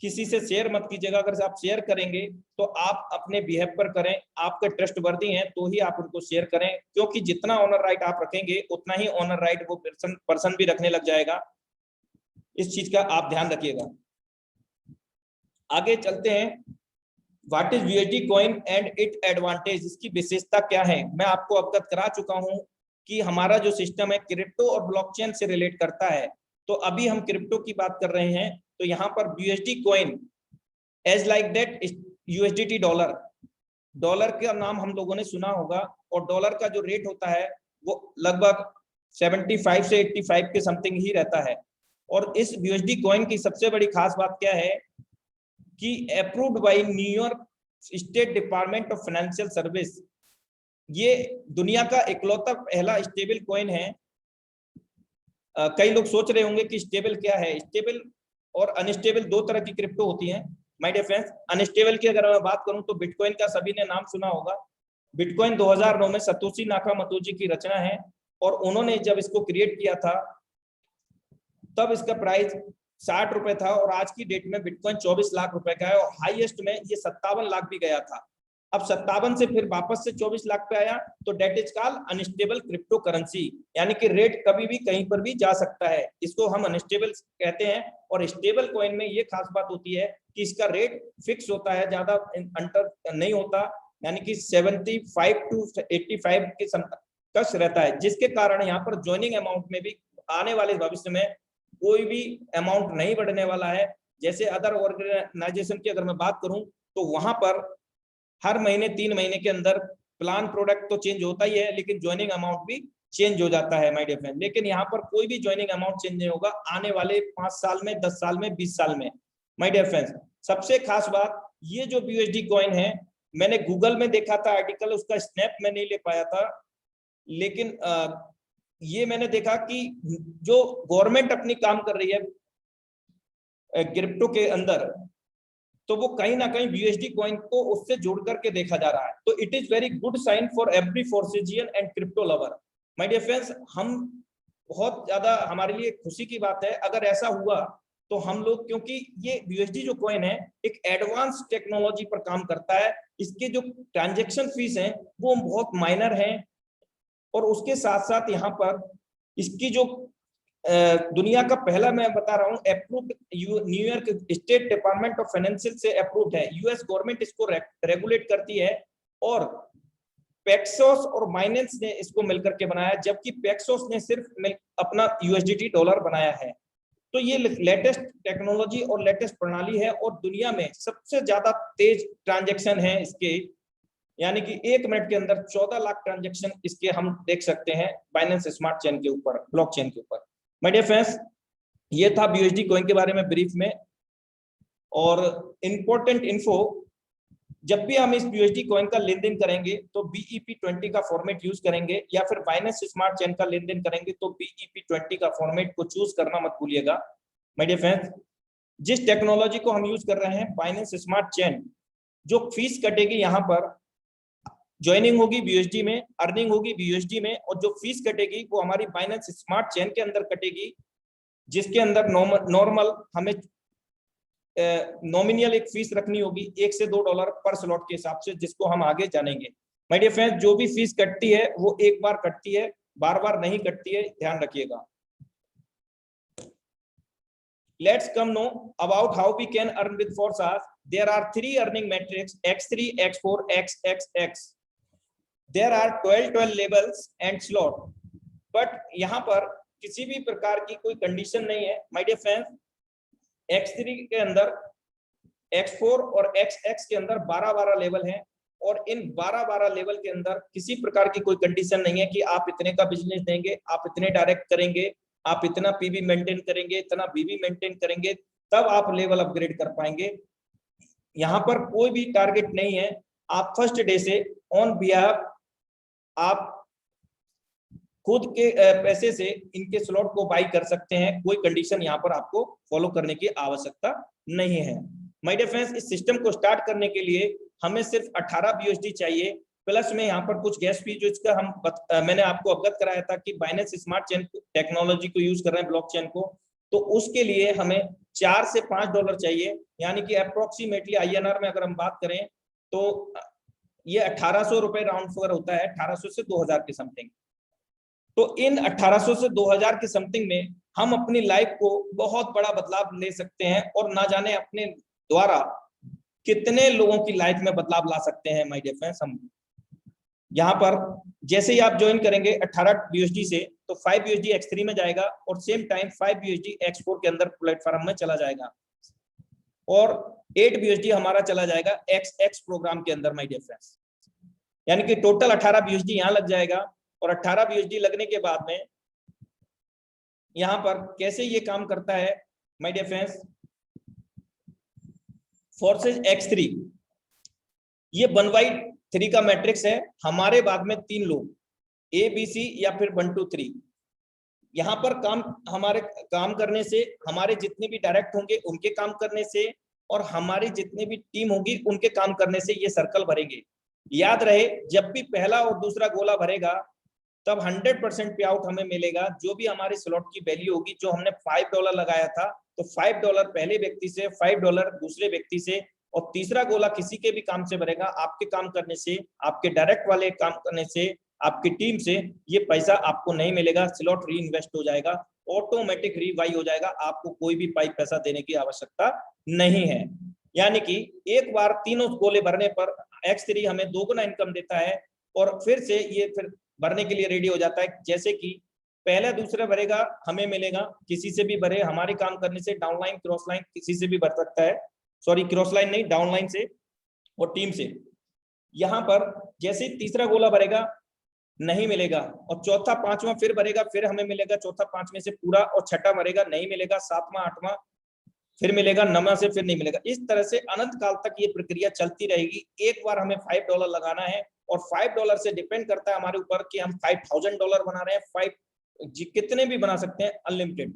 किसी से शेयर मत कीजिएगा। अगर आप शेयर करेंगे तो आप अपने बिहेव पर करें, आपके ट्रस्ट वर्दी हैं तो ही आप उनको शेयर करें, क्योंकि जितना ऑनर राइट आप रखेंगे उतना ही ऑनर राइट वो पर्सन भी रखने लग जाएगा। इस चीज का आप ध्यान रखिएगा। आगे चलते हैं, what is USD coin and it advantage, इसकी विशेषता क्या है। मैं आपको अवगत करा चुका हूं कि हमारा जो सिस्टम है क्रिप्टो और ब्लॉकचेन से रिलेट करता है। तो अभी हम क्रिप्टो की बात कर रहे हैं, तो यहाँ पर USD coin as like that USDT dollar, dollar का नाम हम लोगों ने सुना होगा, और डॉलर का जो रेट होता है वो लगभग 75 से 85 के समथिंग ही रहता है। और इस यूएसडी कॉइन की सबसे बड़ी खास बात क्या है कि approved by New York state department of financial service, ये दुनिया का इकलौता पहला स्टेबल कॉइन है। कई लोग सोच रहे होंगे कि स्टेबल क्या है। स्टेबल और अनस्टेबल दो तरह की क्रिप्टो होती हैं माय डियर फ्रेंड्स। अनस्टेबल की अगर मैं बात करूं तो बिटकॉइन का सभी ने नाम सुना होगा। बिटकॉइन 2009 में सतोशी नाकामोटो की रचना है, और उन्होंने जब इसको क्रिएट किया था तब इसका प्राइस 60 रुपए था, और आज की डेट में बिटकॉइन 24 लाख रुपए का है, और हाईएस्ट में ये 57 लाख भी गया था। अब 57 से फिर वापस से 24 लाख पे आया, तो that is called unstable crypto currency, यानी कि रेट कभी भी कहीं पर भी जा सकता है, इसको हम अनस्टेबल कहते हैं। और स्टेबल कॉइन में ये खास बात होती है कि इसका रेट फिक्स होता है, ज्यादा अंतर नहीं होता, यानी कि 75 टू 85 के कश रहता है, जिसके कारण यहाँ पर ज्वाइनिंग अमाउंट में भी आने वाले भविष्य में कोई भी अमाउंट नहीं बढ़ने वाला है। जैसे अदर ऑर्गेनाइजेशन की अगर मैं बात करूं तो वहां पर हर महीने 3 महीने के अंदर प्लान प्रोडक्ट तो चेंज होता ही है, लेकिन ज्वाइनिंग अमाउंट भी चेंज हो जाता है माय डियर फ्रेंड। लेकिन यहाँ पर कोई भी ज्वाइनिंग अमाउंट चेंज नहीं होगा आने वाले 5 साल में, 10 साल में, 20 साल में माय डियर फ्रेंड्स। सबसे खास बात, ये जो यूएसडी कॉइन है, मैंने गूगल में देखा था आर्टिकल, उसका स्नैप में नहीं ले पाया था, लेकिन ये मैंने देखा कि जो गवर्नमेंट अपनी काम कर रही है क्रिप्टो के अंदर, तो वो कहीं ना कहीं यूएसडी कॉइन को उससे जोड़ करके देखा जा रहा है। तो it is very good sign for every Forsagian and crypto lover my dear friends. हम बहुत ज्यादा हमारे लिए खुशी की बात है अगर ऐसा हुआ तो हम लोग, क्योंकि ये यूएसडी जो कॉइन है एक एडवांस टेक्नोलॉजी पर काम करता है, इसके जो ट्रांजेक्शन फीस है वो बहुत माइनर है, और उसके साथ साथ यहाँ पर इसकी जो दुनिया का पहला, मैं बता रहा हूँ, approved New York state department of financial से अप्रूव्ड है। यूएस गवर्नमेंट इसको रेगुलेट करती है, और पेक्सोस और बाइनेंस ने इसको मिलकर के बनाया, जबकि पेक्सोस ने सिर्फ अपना यूएसडीटी डॉलर बनाया है। तो ये लेटेस्ट टेक्नोलॉजी और लेटेस्ट प्रणाली है, और दुनिया में सबसे ज्यादा तेज ट्रांजेक्शन है इसके, यानी कि 1 मिनट के अंदर 14 लाख ट्रांजेक्शन इसके हम देख सकते हैं बाइनेंस स्मार्ट चेन के ऊपर, ब्लॉकचेन के ऊपर। माय डियर फ्रेंड्स, ये था यूएसडी कॉइन के बारे में ब्रीफ में। और इंपॉर्टेंट इन्फो, जब भी हम इस यूएसडी कॉइन का लेन देन करेंगे तो BEP20 का फॉर्मेट यूज करेंगे, या फिर बाइनेंस स्मार्ट चेन का लेन देन करेंगे तो BEP20 का फॉर्मेट को चूज करना मत भूलिएगा। माय डियर फ्रेंड्स, जिस टेक्नोलॉजी को हम यूज कर रहे हैं बाइनेंस स्मार्ट चेन, जो फीस कटेगी यहाँ पर, ज्वाइनिंग होगी BUSD में, अर्निंग होगी BUSD में, और जो फीस कटेगी वो हमारी बाइनेंस स्मार्ट चेन के अंदर कटेगी, जिसके अंदर नॉर्मल हमें नॉमिनल एक फीस रखनी होगी $1 से $2 पर स्लॉट के हिसाब से, जिसको हम आगे जानेंगे। माय डियर फ्रेंड्स, जो भी फीस कटती है वो एक बार कटती है, बार बार नहीं कटती है, ध्यान रखिएगा। Let's come know about how we can earn with Forsage. There are 3 earning metrics: X3, X4, XXX. There are 12 levels and slot, but यहाँ पर किसी भी प्रकार की कोई कंडीशन नहीं है माय डियर फ्रेंड्स। X3 के अंदर X4 और XX के अंदर 12-12 लेवल हैं, और इन 12-12 लेवल के अंदर किसी प्रकार की कोई कंडीशन नहीं है कि आप इतने का बिजनेस देंगे, आप इतने डायरेक्ट करेंगे, आप इतना पीवी मेंटेन करेंगे, इतना बीवी मेंटेन करेंगे, तब आप लेवल अपग्रेड कर पाएंगे। यहाँ पर कोई भी टारगेट नहीं है। आप फर्स्ट डे से ऑन बिहाफ आप खुद के पैसे से इनके स्लॉट को बाई कर सकते हैं। कोई कंडीशन यहाँ पर आपको फॉलो करने की आवश्यकता नहीं है। माय डियर फ्रेंड्स, इस सिस्टम को स्टार्ट करने के लिए हमें सिर्फ 18 BUSD चाहिए, प्लस में यहाँ पर कुछ गैस फी जो इसका मैंने आपको अवगत कराया था कि बाइनेंस स्मार्ट चेन टेक्नोलॉजी को यूज कर रहे हैं ब्लॉकचेन को, तो उसके लिए हमें $4 से $5 चाहिए, यानी कि अप्रोक्सीमेटली INR में अगर हम बात करें तो ये 1800 रुपए राउंड फिगर होता है, 1800 से 2000 के समथिंग। तो इन 1800 से 2000 के समथिंग में हम अपनी लाइफ को बहुत बड़ा बदलाव ले सकते हैं, और ना जाने अपने द्वारा कितने लोगों की लाइफ में बदलाव ला सकते हैं माय डियर फ्रेंड्स। हम यहाँ पर जैसे ही आप ज्वाइन करेंगे 18 BUSD से, तो 5 BUSD X3 में जाएगा, और सेम टाइम 5 BUSD X4 के अंदर प्लेटफॉर्म में चला जाएगा, और 8 BUSD हमारा चला जाएगा XX प्रोग्राम के अंदर माय डियर फ्रेंड्स। यानी कि टोटल 18 BUSD यहाँ लग जाएगा, और 18 BUSD लगने के बाद में यहाँ पर कैसे ये काम करता है my dear friends. Forces X3 ये 1/3 का मैट्रिक्स है। हमारे बाद में 3 लोग ABC या फिर 1 2 3 यहाँ पर हमारे काम करने से, हमारे जितने भी डायरेक्ट होंगे उनके काम करने से, और हमारी जितनी भी टीम होगी उनके काम करने से ये सर्कल भरेंगे। याद रहे, जब भी पहला और दूसरा गोला भरेगा तब 100% पे आउट हमें मिलेगा। जो भी हमारे स्लॉट की वैल्यू होगी, जो हमने $5 लगाया था, तो $5 पहले व्यक्ति से, $5 दूसरे व्यक्ति से, और तीसरा गोला किसी के भी काम से भरेगा, आपके काम करने से, आपके डायरेक्ट वाले काम करने से, आपकी टीम से ये पैसा आपको नहीं मिलेगा। स्लॉट री इन्वेस्ट हो जाएगा, ऑटोमेटिक रीवाई हो जाएगा, आपको कोई भी पैसा देने की आवश्यकता नहीं है। यानी कि एक बार तीनों गोले भरने पर X3 हमें 2 गुना इनकम देता है, और फिर से ये फिर भरने के लिए रेडी हो जाता है। जैसे कि पहला दूसरा भरेगा हमें मिलेगा, किसी से भी भरे, हमारे काम करने से, डाउनलाइन क्रॉस लाइन किसी से भी भर सकता है, सॉरी क्रॉस लाइन नहीं, डाउनलाइन से और टीम से। यहाँ पर जैसे तीसरा गोला भरेगा नहीं मिलेगा, और चौथा पांचवा फिर भरेगा, फिर हमें मिलेगा चौथा पांचवें से पूरा, और छठा भरेगा नहीं मिलेगा, सातवां आठवां फिर मिलेगा, नवा से फिर नहीं मिलेगा। इस तरह से अनंत काल तक ये प्रक्रिया चलती रहेगी। एक बार हमें $5 लगाना है, और $5 से डिपेंड करता है हमारे ऊपर कि हम $5000 बना रहे हैं, 5 कितने भी बना सकते हैं, अनलिमिटेड।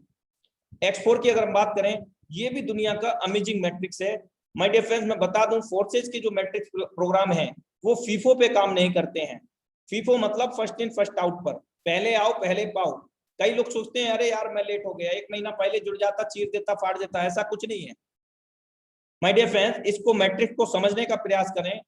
X4 की अगर हम बात करें, ये भी दुनिया का अमेजिंग मैट्रिक्स है माय डियर फ्रेंड्स। मैं बता दूं, फोर्सेज के जो मैट्रिक्स प्रोग्राम है वो फीफो पे काम नहीं करते हैं। फीफो मतलब फर्स्ट इन फर्स्ट आउट पर, पहले आओ पहले पाओ। कई लोग सोचते हैं अरे यार मैं लेट हो गया, 1 महीना पहले जुड़ जाता, चीर देता, फाड़ देता, ऐसा कुछ नहीं है माय डियर फ्रेंड्स। इसको मैट्रिक्स को समझने का प्रयास करें।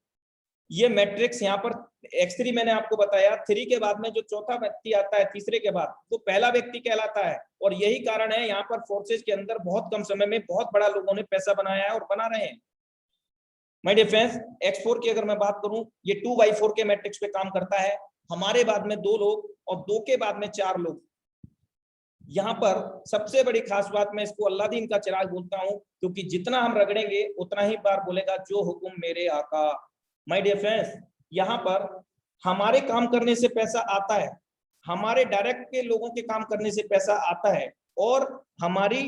ये मैट्रिक्स यहाँ पर X3 मैंने आपको बताया, 3 के बाद में जो चौथा व्यक्ति आता है तीसरे के बाद, वो पहला व्यक्ति कहलाता है। और यही कारण है यहाँ पर फोर्सेज के अंदर बहुत कम समय में बहुत बड़ा लोगों ने पैसा बनाया है और बना रहे हैं माय डियर फ्रेंड्स। X4 की अगर मैं बात करूं, ये 2/4 के मैट्रिक्स पे काम करता है। हमारे बाद में 2 लोग, और 2 के बाद में 4 लोग। यहाँ पर सबसे बड़ी खास बात, मैं इसको अल्लादीन का चिराग बोलता हूँ, क्योंकि जितना हम रगड़ेंगे उतना ही बार बोलेगा जो हुक्म मेरे आका। माय डियर फ्रेंड्स, यहाँ पर हमारे काम करने से पैसा आता है, हमारे डायरेक्ट के लोगों के काम करने से पैसा आता है, और हमारी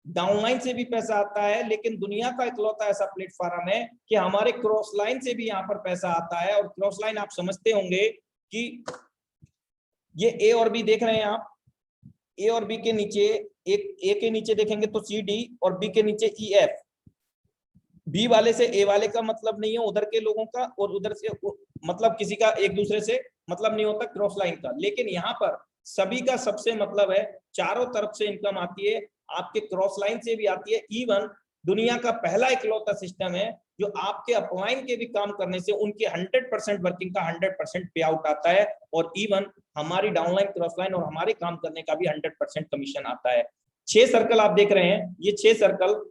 डाउनलाइन से भी पैसा आता है। लेकिन दुनिया का इकलौता ऐसा प्लेटफॉर्म है कि हमारे क्रॉस लाइन से भी यहाँ पर पैसा आता है। और क्रॉस लाइन आप समझते होंगे कि ये ए और बी देख रहे हैं आप, ए और बी के नीचे, एक ए के नीचे देखेंगे तो CD, और बी के नीचे EF। बी वाले से ए वाले का मतलब नहीं है उधर के लोगों का, और उधर से मतलब किसी का एक दूसरे से मतलब नहीं होता क्रॉस लाइन का। लेकिन यहाँ पर सभी का सबसे मतलब है, चारों तरफ से इनकम आती है, आपके क्रॉस लाइन से भी आती है। इवन दुनिया का पहला इकलौता सिस्टम है जो आपके अपलाइन के भी काम करने से उनके 100% वर्किंग का 100% पे आउट आता है, और इवन हमारी डाउनलाइन, क्रॉस लाइन और हमारे काम करने का भी 100% कमीशन आता है। 6 सर्कल आप देख रहे हैं, ये 6 सर्कल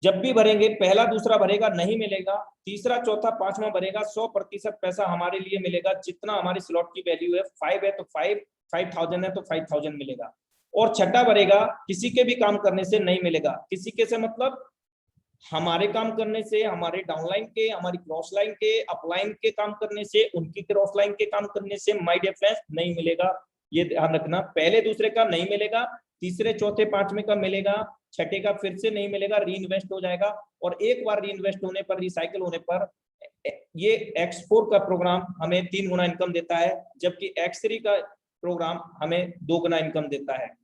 जब भी भरेंगे पहला दूसरा भरेगा नहीं मिलेगा, तीसरा चौथा पांचवा भरेगा 100% पैसा हमारे लिए मिलेगा। जितना हमारी स्लॉट की वैल्यू है 5 है तो 5000 है तो 5000 मिलेगा। और छठा भरेगा किसी के भी काम करने से नहीं मिलेगा। किसी के से मतलब हमारे काम करने से, हमारे डाउनलाइन के, हमारी क्रॉस लाइन के, अपलाइन के काम करने से, उनकी क्रॉस लाइन के काम करने से माय डियर फ्रेंड्स नहीं मिलेगा। ये ध्यान रखना, पहले दूसरे का नहीं मिलेगा, तीसरे चौथे पांचवें का मिलेगा, छठे का फिर से नहीं मिलेगा, री इन्वेस्ट हो जाएगा। और एक बार री इन्वेस्ट होने पर, रिसाइकिल होने पर ये X4 का प्रोग्राम हमें 3 गुना इनकम देता है, जबकि X3 का प्रोग्राम हमें 2 गुना इनकम देता है।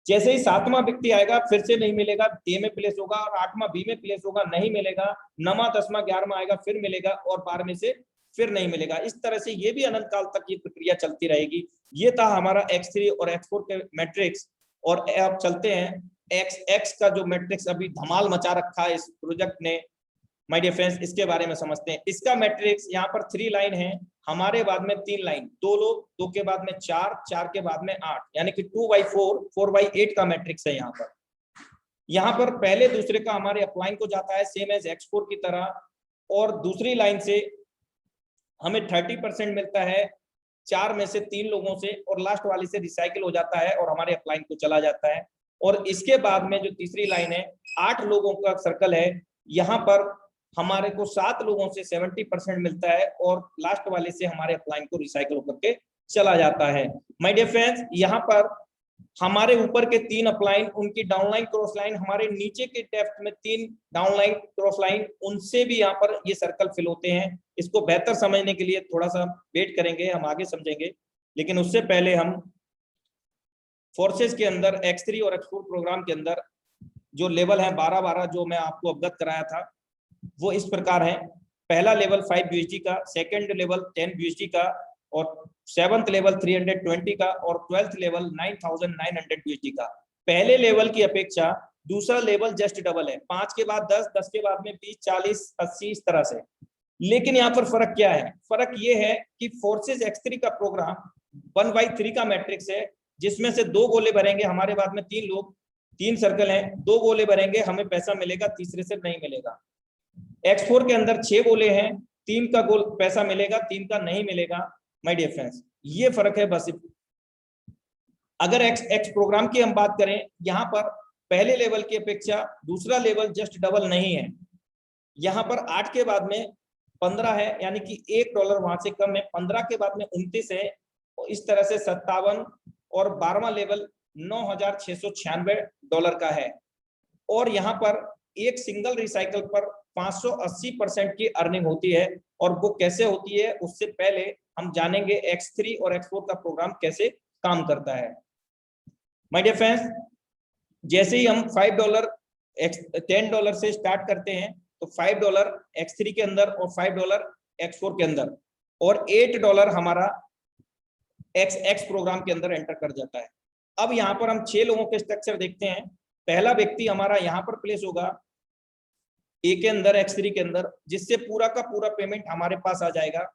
जैसे ही सातवां व्यक्ति आएगा फिर से नहीं मिलेगा, ए में प्लेस होगा, और आठवां बी में प्लेस होगा, नहीं मिलेगा, नवा 10वां 11वां आएगा फिर मिलेगा, और 12वें से फिर नहीं मिलेगा। इस तरह से ये भी अनंत काल तक ये प्रक्रिया चलती रहेगी। ये था हमारा X3 और X4 के मैट्रिक्स। और अब चलते हैं X का जो मैट्रिक्स अभी धमाल मचा रखा है इस प्रोजेक्ट ने, माय डियर फ्रेंड्स, इसके बारे में समझते हैं। इसका मैट्रिक्स यहाँ पर 3 लाइन है, हमारे बाद में 3 लाइन, 2 लोग, 2 के बाद में 4, 4 के बाद में 8, यानी कि 2/4, 4/8 का मैट्रिक्स है यहाँ पर। यहाँ पर पहले दूसरे का हमारे अपलाइन को जाता है सेम एज X4 की तरह, और दूसरी लाइन से हमें 30% मिलता है 4 में से 3 लोगों से, और लास्ट वाले से रिसाइकिल हो जाता है और हमारे अपलाइन को चला जाता है। और इसके बाद में जो तीसरी लाइन है 8 लोगों का सर्कल है, यहाँ पर हमारे को 7 लोगों से 70% मिलता है, और लास्ट वाले से हमारे अपलाइन को रिसाइकिल होकर के चला जाता है। माय डियर फ्रेंड्स, यहाँ पर हमारे ऊपर के 3 अपलाइन, उनकी डाउनलाइन क्रॉस लाइन, हमारे नीचे के डेप्थ में 3 डाउनलाइन क्रॉस लाइन, उनसे भी यहाँ पर ये सर्कल फिल होते हैं। इसको बेहतर समझने के लिए थोड़ा सा वेट करेंगे, हम आगे समझेंगे, लेकिन उससे पहले हम फोर्सेस के अंदर X3 और X4 प्रोग्राम के अंदर जो लेवल है 12-12 जो मैं आपको अवगत कराया था, वो इस प्रकार है। पहला लेवल 5 USD का, सेकंड लेवल 10 USD का, और 7th लेवल 320 का, और 12th लेवल 9900 USD का। पहले लेवल की अपेक्षा दूसरा लेवल जस्ट डबल है, 5 के बाद 10, 10 के बाद में 20, 40, 80, इस तरह से। लेकिन यहाँ पर फर्क क्या है? फर्क ये है कि फोर्सेस X3 का प्रोग्राम 1/3 का मैट्रिक्स है, जिसमें से 2 गोले भरेंगे, हमारे बाद में 3 लोग, 3 सर्कल हैं, 2 गोले भरेंगे, हमें पैसा मिलेगा, तीसरे से नहीं मिलेगा। X4 के अंदर 6 गोले हैं, 3 का गोल पैसा मिलेगा, 3 का नहीं मिलेगा। माय डियर फ्रेंड्स, ये फर्क है बस। अगर X प्रोग्राम की हम बात करें, यहाँ पर पहले लेवल की अपेक्षा दूसरा लेवल जस्ट डबल नहीं है। यहाँ पर 8 के बाद में 15 है, यानी कि $1 वहां से कम है, 15 के बाद में 29 है, और इस तरह से 57, और 12वां लेवल $9696 का है। और यहाँ पर एक सिंगल रिसाइकल पर 580% की अर्निंग होती है। और वो कैसे होती है, उससे पहले हम जानेंगे X3 और X4 का प्रोग्राम कैसे काम करता है। माय डियर फ्रेंड्स, जैसे ही हम $10 से स्टार्ट करते हैं, तो $5 X3 के अंदर और $5 X4 के अंदर, और $8 हमारा X प्रोग्राम के अंदर एंटर कर जाता है। अब यहाँ पर हम 6 लोगों के स्ट्रक्चर देखते हैं। पहला व्यक्ति हमारा यहाँ पर प्लेस होगा ए के अंदर, X3 के अंदर, जिससे पूरा का पूरा पेमेंट हमारे पास आ जाएगा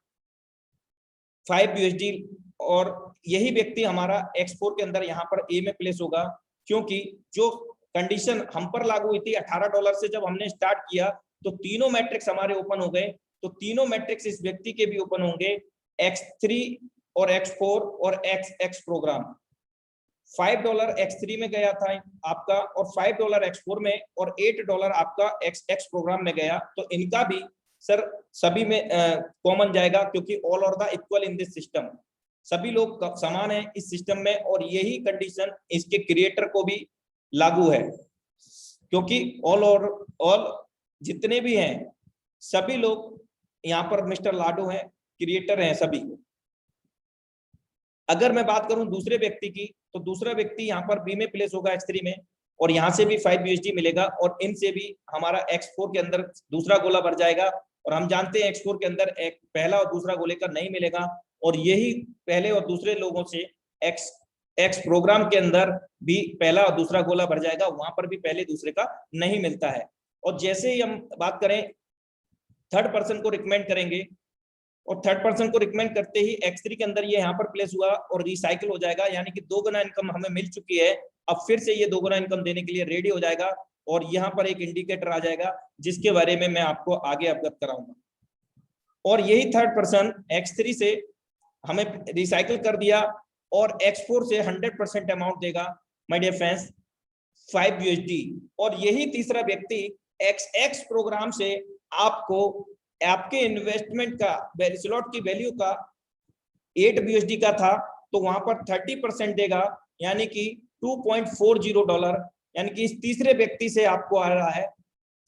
5 USD। और यही व्यक्ति हमारा X4 के अंदर यहाँ पर ए में प्लेस होगा, क्योंकि जो कंडीशन हम पर लागू हुई थी $18 से, जब हमने स्टार्ट किया तो तीनों मैट्रिक्स हमारे ओपन हो गए, तो तीनों मैट्रिक्स इस व्यक्ति के भी ओपन होंगे, X3 और X4 और X प्रोग्राम। $5 X3 में गया था आपका, और $5 X4 में, और $8 आपका X प्रोग्राम में गया। तो इनका भी सर सभी में कॉमन जाएगा, क्योंकि all are the equal in this system, सभी लोग समान हैं इस सिस्टम में। और यही कंडीशन इसके क्रिएटर को भी लागू है, क्योंकि ऑल जितने भी हैं सभी लोग यहाँ पर मिस्टर लाडो हैं, क्रिएटर हैं सभी। अगर मैं बात करूं दूसरे व्यक्ति की, तो दूसरा व्यक्ति यहाँ पर बी में प्लेस होगा X3 में, और यहाँ से भी 5 USD मिलेगा, और इनसे भी हमारा X4 के अंदर दूसरा गोला भर जाएगा। और हम जानते हैं X4 के अंदर एक पहला और दूसरा गोले का नहीं मिलेगा, और यही पहले और दूसरे लोगों से X प्रोग्राम के अंदर भी पहला और दूसरा गोला भर जाएगा, वहां पर भी पहले दूसरे का नहीं मिलता है। और जैसे ही हम बात करें थर्ड पर्सन को रिकमेंड करेंगे, और थर्ड पर्सन को रिकमेंड करते ही X3 के अंदर ये यहाँ पर प्लेस हुआ और रिसाइकिल हो जाएगा, यानी कि 2 गुना इनकम हमें मिल चुकी है। अब फिर से ये 2 गुना इनकम देने के लिए रेडी हो जाएगा। और यहाँ पर एक इंडिकेटर आ जाएगा जिसके बारे में मैं आपको आगे अवगत कराऊंगा। और यही थर्ड पर्सन X3 से हमें रिसाइकल कर दिया और X4 से 100% अमाउंट देगा माय डियर फ्रेंड्स 5 USD। और यही तीसरा व्यक्ति XX प्रोग्राम से आपको आपके इन्वेस्टमेंट का स्लॉट की वैल्यू का 8 USD का था तो वहां पर 30% देगा, यानी कि $2.40, यानी कि इस तीसरे व्यक्ति से आपको आ रहा है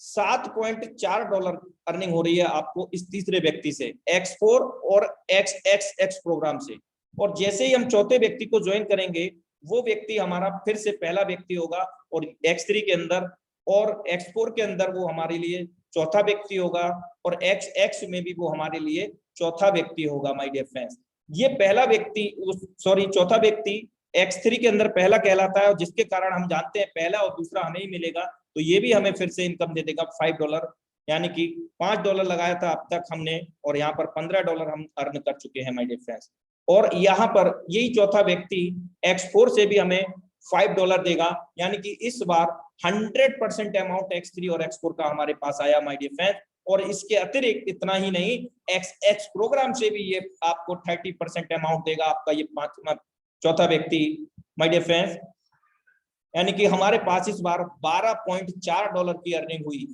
$7.4 अर्निंग हो रही है आपको इस तीसरे व्यक्ति से X4 और XXX प्रोग्राम से। और जैसे ही हम चौथे व्यक्ति को ज्वाइन करेंगे वो व्यक्ति हमारा फिर से पहला व्यक्ति होगा और X3 के अंदर, और X4 के अंदर वो हमारे लिए चौथा व्यक्ति होगा और XX में भी वो हमारे लिए चौथा व्यक्ति होगा माय डियर फ्रेंड्स। ये पहला व्यक्ति चौथा व्यक्ति X3 के अंदर पहला कहलाता है और जिसके कारण हम जानते हैं पहला और दूसरा हमें ही मिलेगा, तो ये भी हमें फिर से इनकम दे देगा $5, यानी कि $5 लगाया था अब तक हमने और यहाँ पर $15 हम अर्न कर चुके हैं माय डियर फ्रेंड्स। और यहाँ पर यही चौथा व्यक्ति X4 से भी हमें $5 देगा, यानी कि इस बार 100% अमाउंट X3 और X4 का हमारे पास आया माय डियर फ्रेंड्स। और इसके अतिरिक्त इतना ही नहीं, XX प्रोग्राम से भी ये आपको 30% अमाउंट देगा आपका ये चौथा व्यक्ति माय डियर फ्रेंड्स, यानी कि हमारे पास इस बार $12.4 की अर्निंग हुई।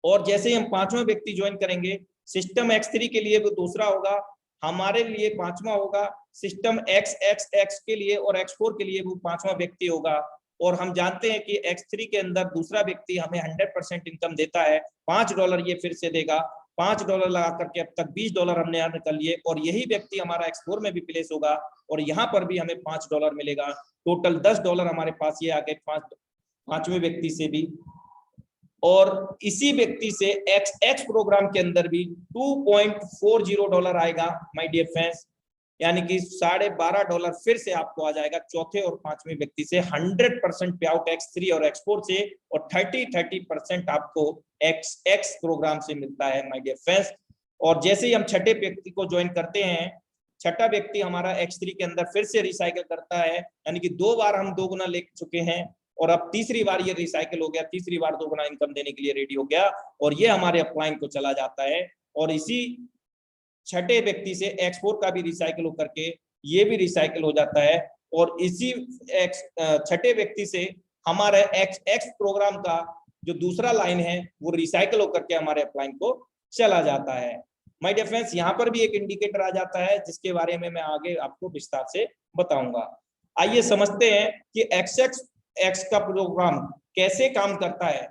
और जैसे ही हम पांचवा व्यक्ति ज्वाइन करेंगे, सिस्टम X3 के लिए वो दूसरा होगा, हमारे लिए पांचवा होगा, सिस्टम XXX के लिए और X4 के लिए वो पांचवा व्यक्ति होगा। और हम जानते हैं कि X3 के अंदर दूसरा व्यक्ति हमें 100% इनकम देता है, $5 ये फिर से देगा। $5 लगा करके अब तक $20 हमने अर्न कर लिए और यही व्यक्ति हमारा X4 में भी प्लेस होगा और यहाँ पर भी हमें $5 मिलेगा। टोटल $10 हमारे पास ये आ गए पांचवें व्यक्ति से भी। और इसी व्यक्ति से XX प्रोग्राम के अंदर भी $2.40 आएगा माय डियर फ्रेंड्स, यानी कि $12.5 फिर से आपको आ जाएगा चौथे और पांचवें व्यक्ति से। 100% पे आउट X3 और X4 से और 30% आपको XX प्रोग्राम से मिलता है माय डियर फ्रेंड्स। और जैसे ही हम छठे व्यक्ति को ज्वाइन करते हैं, छठा व्यक्ति हमारा X3 के अंदर फिर से रिसाइकिल करता है, यानी कि 2 बार हम 2 गुना ले चुके हैं और अब तीसरी बार ये रिसाइकिल हो गया, तीसरी बार 2 गुना इनकम देने के लिए रेडी हो गया और ये हमारे अपलाइन को चला जाता है। और इसी छठे व्यक्ति से X4 का भी रिसाइकिल होकर के ये भी रिसाइकिल हो जाता है और इसी छठे व्यक्ति से हमारे XX प्रोग्राम का जो दूसरा लाइन है वो रिसाइकिल होकर के हमारे अपलाइन को चला जाता है माय डियर फ्रेंड्स। यहाँ पर भी एक इंडिकेटर आ जाता है जिसके बारे में मैं आगे आपको विस्तार से बताऊंगा। आइए समझते हैं कि XX का प्रोग्राम कैसे काम करता है।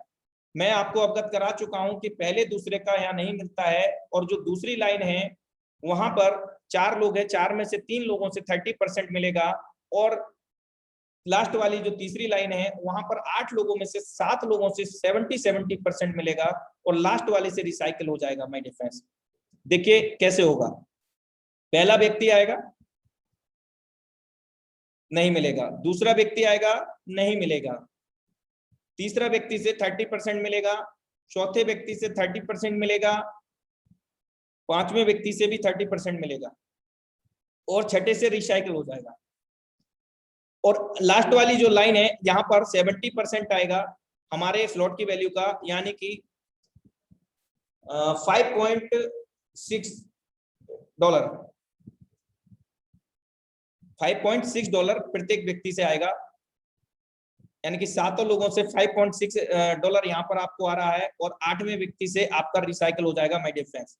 मैं आपको अवगत करा चुका हूं कि पहले दूसरे का यहाँ नहीं मिलता है और जो दूसरी लाइन है वहां पर 4 लोग हैं, 4 में से 3 लोगों से 30% मिलेगा और लास्ट वाली जो तीसरी लाइन है वहां पर 8 लोगों में से 7 लोगों से 70% मिलेगा और लास्ट वाले से रिसाइकिल हो जाएगा माय डियर फ्रेंड्स। देखिए कैसे होगा, पहला व्यक्ति आएगा नहीं मिलेगा, दूसरा व्यक्ति आएगा नहीं मिलेगा, तीसरा व्यक्ति से 30% मिलेगा, चौथे व्यक्ति से 30% मिलेगा, पांचवें व्यक्ति से भी 30% मिलेगा और छठे से रिसाइकिल हो जाएगा। और लास्ट वाली जो लाइन है यहाँ पर 70% आएगा हमारे स्लॉट की वैल्यू का, यानी कि $5.6 प्रत्येक व्यक्ति से आएगा, यानी कि 7 लोगों से $5.6 यहाँ पर आपको आ रहा है और 8वें व्यक्ति से आपका रिसाइकिल हो जाएगा माय डियर फ्रेंड्स।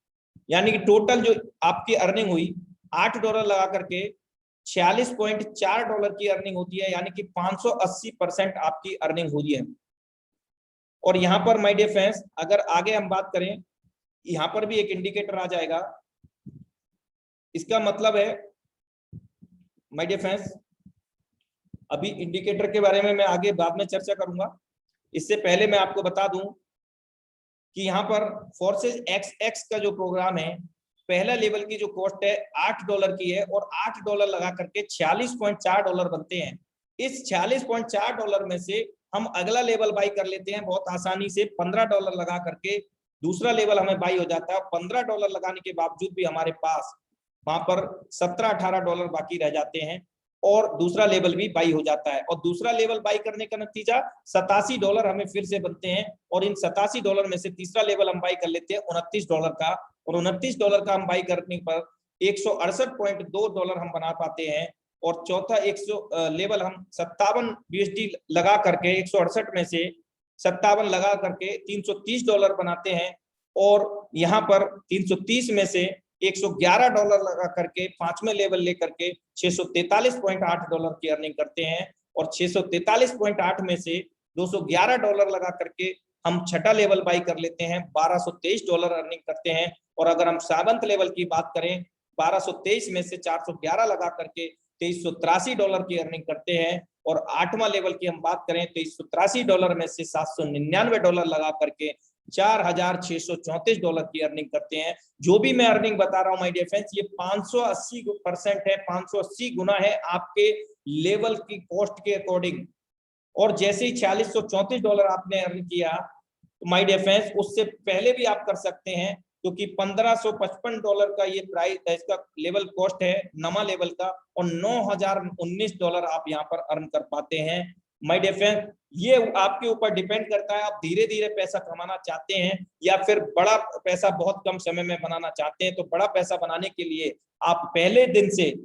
यानी कि टोटल जो आपकी अर्निंग हुई $8 लगा करके $46.4 की अर्निंग होती है, यानी कि 580% आपकी अर्निंग हुई है। और यहाँ पर माय डियर फ्रेंड्स अगर आगे हम बात करें, यहाँ पर भी एक इंडिकेटर आ जाएगा। इसका मतलब है माय डियर फ्रेंड्स, अभी इंडिकेटर के बारे में मैं आगे बाद में चर्चा करूंगा, इससे पहले मैं आपको बता दूं कि यहाँ पर फोर्सेज XX का जो प्रोग्राम है, पहला लेवल की जो कॉस्ट है $8 की है और $8 लगा करके $46.4 बनते हैं। इस $46.4 में से हम अगला लेवल बाई कर लेते हैं बहुत आसानी से, $15 लगा करके दूसरा लेवल हमें बाई हो जाता है। $15 लगाने के बावजूद भी हमारे पास वहां पर $17-18 बाकी रह जाते हैं और दूसरा लेवल भी बाई हो जाता है, और दूसरा लेवल बाई करने का नतीजा $87 हमें फिर से बनते हैं, और इन $87 में से तीसरा लेवल हम बाई कर लेते हैं $29 का, और $29 का हम बाई करने पर $168.2 हम बना पाते हैं। और चौथा 100 लेवल हम 57 USD लगा करके 168 में से 57 लगा करके $330 बनाते हैं, और यहाँ पर 330 में से $111 लगा करके पांचवें लेवल लेकर के $643.8 की अर्निंग करते हैं, और 643.8 में से $211 लगा करके हम छठा लेवल बाई कर लेते हैं, $1223 अर्निंग करते हैं। और अगर हम 7th लेवल की बात करें, 1223 में से 411 लगा करके $2383 की अर्निंग करते हैं, और 8वां लेवल की हम बात करें तो $2383 में से $799 लगा करके $4634 की अर्निंग करते हैं। जो भी मैं अर्निंग बता रहा हूं माय डियर फ्रेंड्स, ये 580% है, 580 गुना है आपके लेवल की कॉस्ट के अकॉर्डिंग। और जैसे ही $4634 आपने अर्न किया तो माय डियर फ्रेंड्स उससे पहले भी आप कर सकते हैं, क्योंकि $1555 का ये प्राइस इसका लेवल कॉस्ट है नमा लेवल का, और $9019 आप यहाँ पर अर्न कर पाते हैं। माय डियर फ्रेंड, ये आपके ऊपर डिपेंड करता है, आप धीरे धीरे पैसा कमाना चाहते हैं या फिर बड़ा पैसा बहुत कम समय में बनाना चाहते हैं। तो बड़ा पैसा बनाने के लिए आप पहले दिन से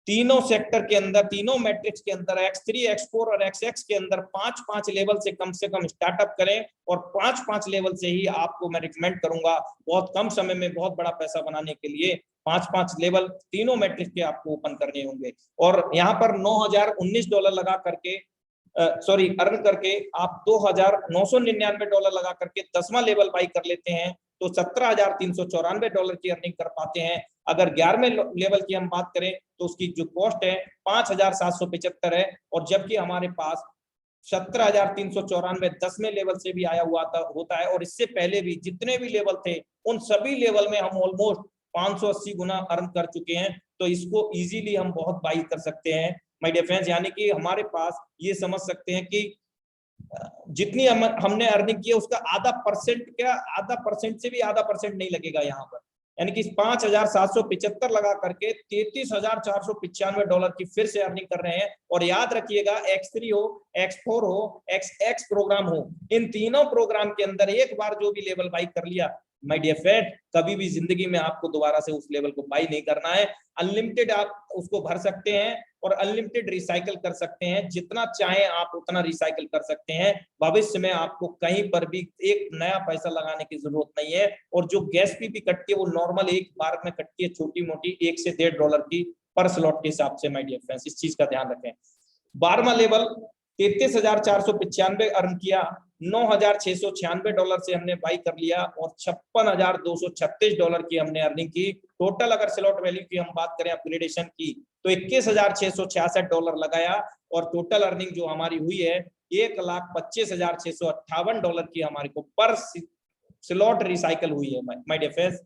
तीनों सेक्टर के अंदर, तीनों मैट्रिक्स के अंदर X3, X4 और XX के अंदर 5-5 लेवल से कम स्टार्टअप करें, और 5-5 लेवल से ही आपको मैं रिकमेंड करूंगा बहुत कम समय में बहुत बड़ा पैसा बनाने के लिए 5-5 लेवल तीनों मैट्रिक्स के आपको ओपन करने होंगे। और यहाँ पर $9019 लगा करके अर्न करके आप $2999 लगा करके 10वां लेवल बाई कर लेते हैं तो $17,394 की अर्निंग कर पाते हैं। अगर 11वें लेवल की हम बात करें तो उसकी जो कॉस्ट है 5,775 है, और जबकि हमारे पास 17,394 10वें लेवल से भी आया हुआ होता है, और इससे पहले भी जितने भी लेवल थे उन सभी लेवल में हम ऑलमोस्ट 580 गुना अर्न कर चुके हैं। तो इसको इजीली हम बहुत बाई कर सकते हैं माय डियर फ्रेंड्स, यानी कि हमारे पास ये समझ सकते हैं कि जितनी हमने अर्निंग की है उसका आधा परसेंट से भी आधा परसेंट नहीं लगेगा यहाँ पर, यानी कि 5,775 लगा करके $33,495 की फिर से अर्निंग कर रहे हैं। और याद रखिएगा X3 हो, X4 हो, XX प्रोग्राम हो, इन तीनों प्रोग्राम के अंदर एक बार जो भी लेवल बाई कर लिया माय डियर फ्रेंड, कभी भी जिंदगी में आपको दोबारा से उस लेवल को बाई नहीं करना है। अनलिमिटेड आप उसको भर सकते हैं और अनलिमिटेड रिसाइकल कर सकते हैं, जितना चाहे आप उतना रिसाइकल कर सकते हैं। भविष्य में आपको कहीं पर भी एक नया पैसा लगाने की जरूरत नहीं है। और जो गैस फी भी कटती है वो नॉर्मल एक बार में कटती है, छोटी मोटी $1 से $1.5 की पर स्लॉट के हिसाब से माय डियर फ्रेंड्स, इस चीज का ध्यान रखें। 12वां लेवल 33,495 अर्न किया, $9,696 से हमने बाई कर लिया, और $56,236 की हमने अर्निंग की। टोटल अगर स्लॉट वैल्यू की हम बात करें अपग्रेडेशन की तो $21,666 लगाया, और टोटल अर्निंग जो हमारी हुई है $1,25,658 की हमारे को पर स्लॉट रिसाइकल हुई है माय डियर फ्रेंड्स।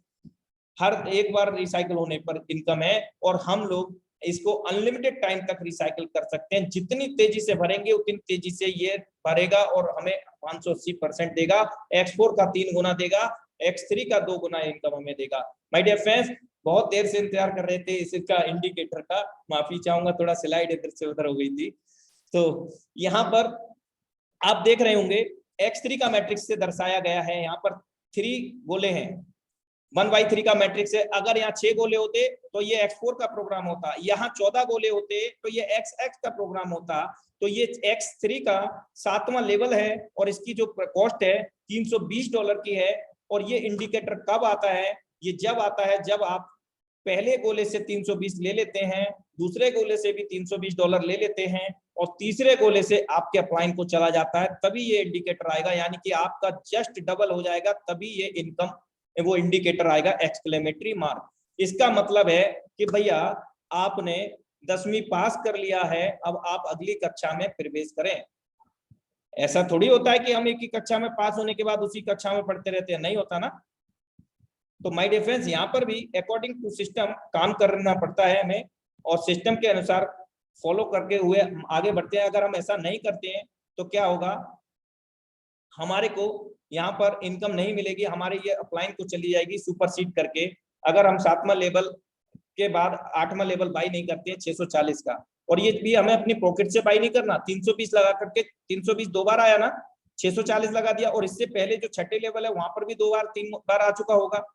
हर एक बार रिसाइकल होने पर इनकम है, और हम लोग इसको अनलिमिटेड टाइम तक रिसाइकल कर सकते हैं। जितनी तेजी से भरेंगे उतनी तेजी से ये भरेगा और हमें 580% देगा। X4 का 3 गुना देगा, X3 का 2 गुना इनकम हमें देगा। माय डियर फ्रेंड्स, बहुत देर से इंतजार कर रहे थे इसका इंडिकेटर का, माफी चाहूंगा, थोड़ा स्लाइड इधर से उधर हो गई थी। तो यहाँ पर आप देख रहे होंगे X3 का मैट्रिक्स से दर्शाया गया है। यहाँ पर 3 गोले हैं, 1/3 का मैट्रिक्स है। अगर यहाँ 6 गोले होते तो ये X4 का प्रोग्राम होता, यहाँ 14 गोले होते तो ये XX का प्रोग्राम होता। तो ये X3 का 7वां लेवल है, और इसकी जो कॉस्ट है $320 की है। और ये इंडिकेटर कब आता है? ये जब आता है जब आप पहले गोले से 320 ले लेते हैं, दूसरे गोले से भी $320 ले लेते हैं, और तीसरे गोले से आपके अपलाइन को चला जाता है, तभी ये इंडिकेटर आएगा। यानी कि आपका जस्ट डबल हो जाएगा, तभी ये इनकम वो इंडिकेटर आएगा, एक्सक्लेमेटरी मार्क। इसका मतलब है कि भैया आपने 10वीं पास कर लिया है, अब आप अगली कक्षा में प्रवेश करें। ऐसा थोड़ी होता है कि हम एक ही कक्षा में पास होने के बाद उसी कक्षा में पढ़ते रहते हैं, नहीं होता ना। तो माय डियर फ्रेंड्स, यहाँ पर भी अकॉर्डिंग टू सिस्टम काम करना पड़ता है हमें, और सिस्टम के अनुसार फॉलो करके हुए आगे बढ़ते हैं। अगर हम ऐसा नहीं करते हैं तो क्या होगा, हमारे को यहाँ पर इनकम नहीं मिलेगी, हमारे ये अपलाइन को चली जाएगी सुपरसीड करके। अगर हम 7वां लेवल के बाद 8वां लेवल बाई नहीं करते हैं 640 का, और ये भी हमें अपनी पॉकेट से बाई नहीं करना। 320 लगा करके 320 दो बार आया ना, 640 लगा दिया, और इससे पहले जो छठे लेवल है वहां पर भी 2 बार 3 बार आ चुका होगा।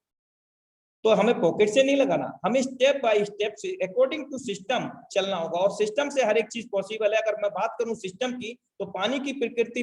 तो हमें पॉकेट से नहीं लगाना, हमें स्टेप बाय स्टेप से अकॉर्डिंग टू सिस्टम चलना होगा, और सिस्टम से हर एक चीज पॉसिबल है। अगर मैं बात करूं सिस्टम की, तो पानी की प्रकृति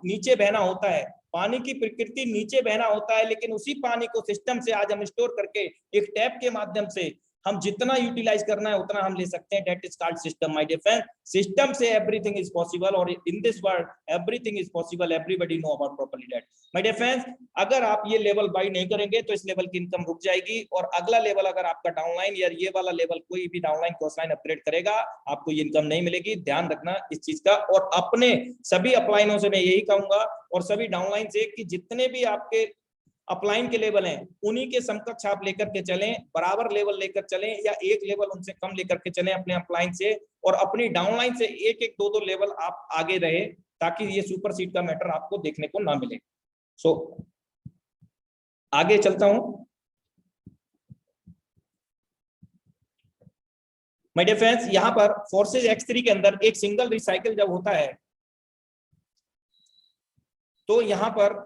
नीचे बहना होता है, पानी की प्रकृति नीचे बहना होता है, लेकिन उसी पानी को सिस्टम से आज हम स्टोर करके एक टैप के माध्यम से हम जितना यूटिलाइज करना है उतना हम ले सकते हैं। That is called system my dear friend. System से एवरीथिंग इज पॉसिबल, और in this world everything is possible, everybody know about properly that. My dear friends, अगर आप ये लेवल बाई नहीं करेंगे तो इस लेवल की इनकम रुक जाएगी, और अगला लेवल अगर आपका डाउनलाइन या ये वाला लेवल कोई भी डाउनलाइन क्रॉसलाइन अपग्रेड करेगा, आपको ये इनकम नहीं मिलेगी। ध्यान रखना इस चीज का। और अपने सभी अपलाइनों से मैं यही कहूंगा, और सभी डाउनलाइन से, कि जितने भी आपके अपलाइन के लेवल हैं उन्हीं के समकक्ष आप लेकर के चलें, बराबर लेवल लेकर चलें, या एक लेवल उनसे कम लेकर के चलें अपने अपलाइन से, और अपनी डाउनलाइन से एक एक दो दो लेवल आप आगे रहे, ताकि ये सुपर सीड का मैटर आपको देखने को ना मिले। सो आगे चलता हूं। माय डियर फ्रेंड्स, यहां पर फोर्सेज X3 के अंदर एक सिंगल रिसाइकिल जब होता है, तो यहां पर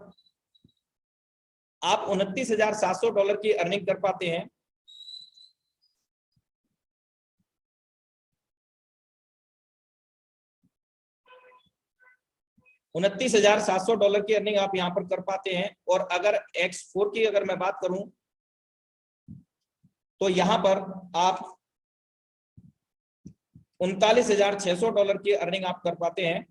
आप $29,700 की अर्निंग कर पाते हैं। $29,700 की अर्निंग आप यहां पर कर पाते हैं। और अगर X4 की अगर मैं बात करूं, तो यहां पर आप $39,600 की अर्निंग आप कर पाते हैं।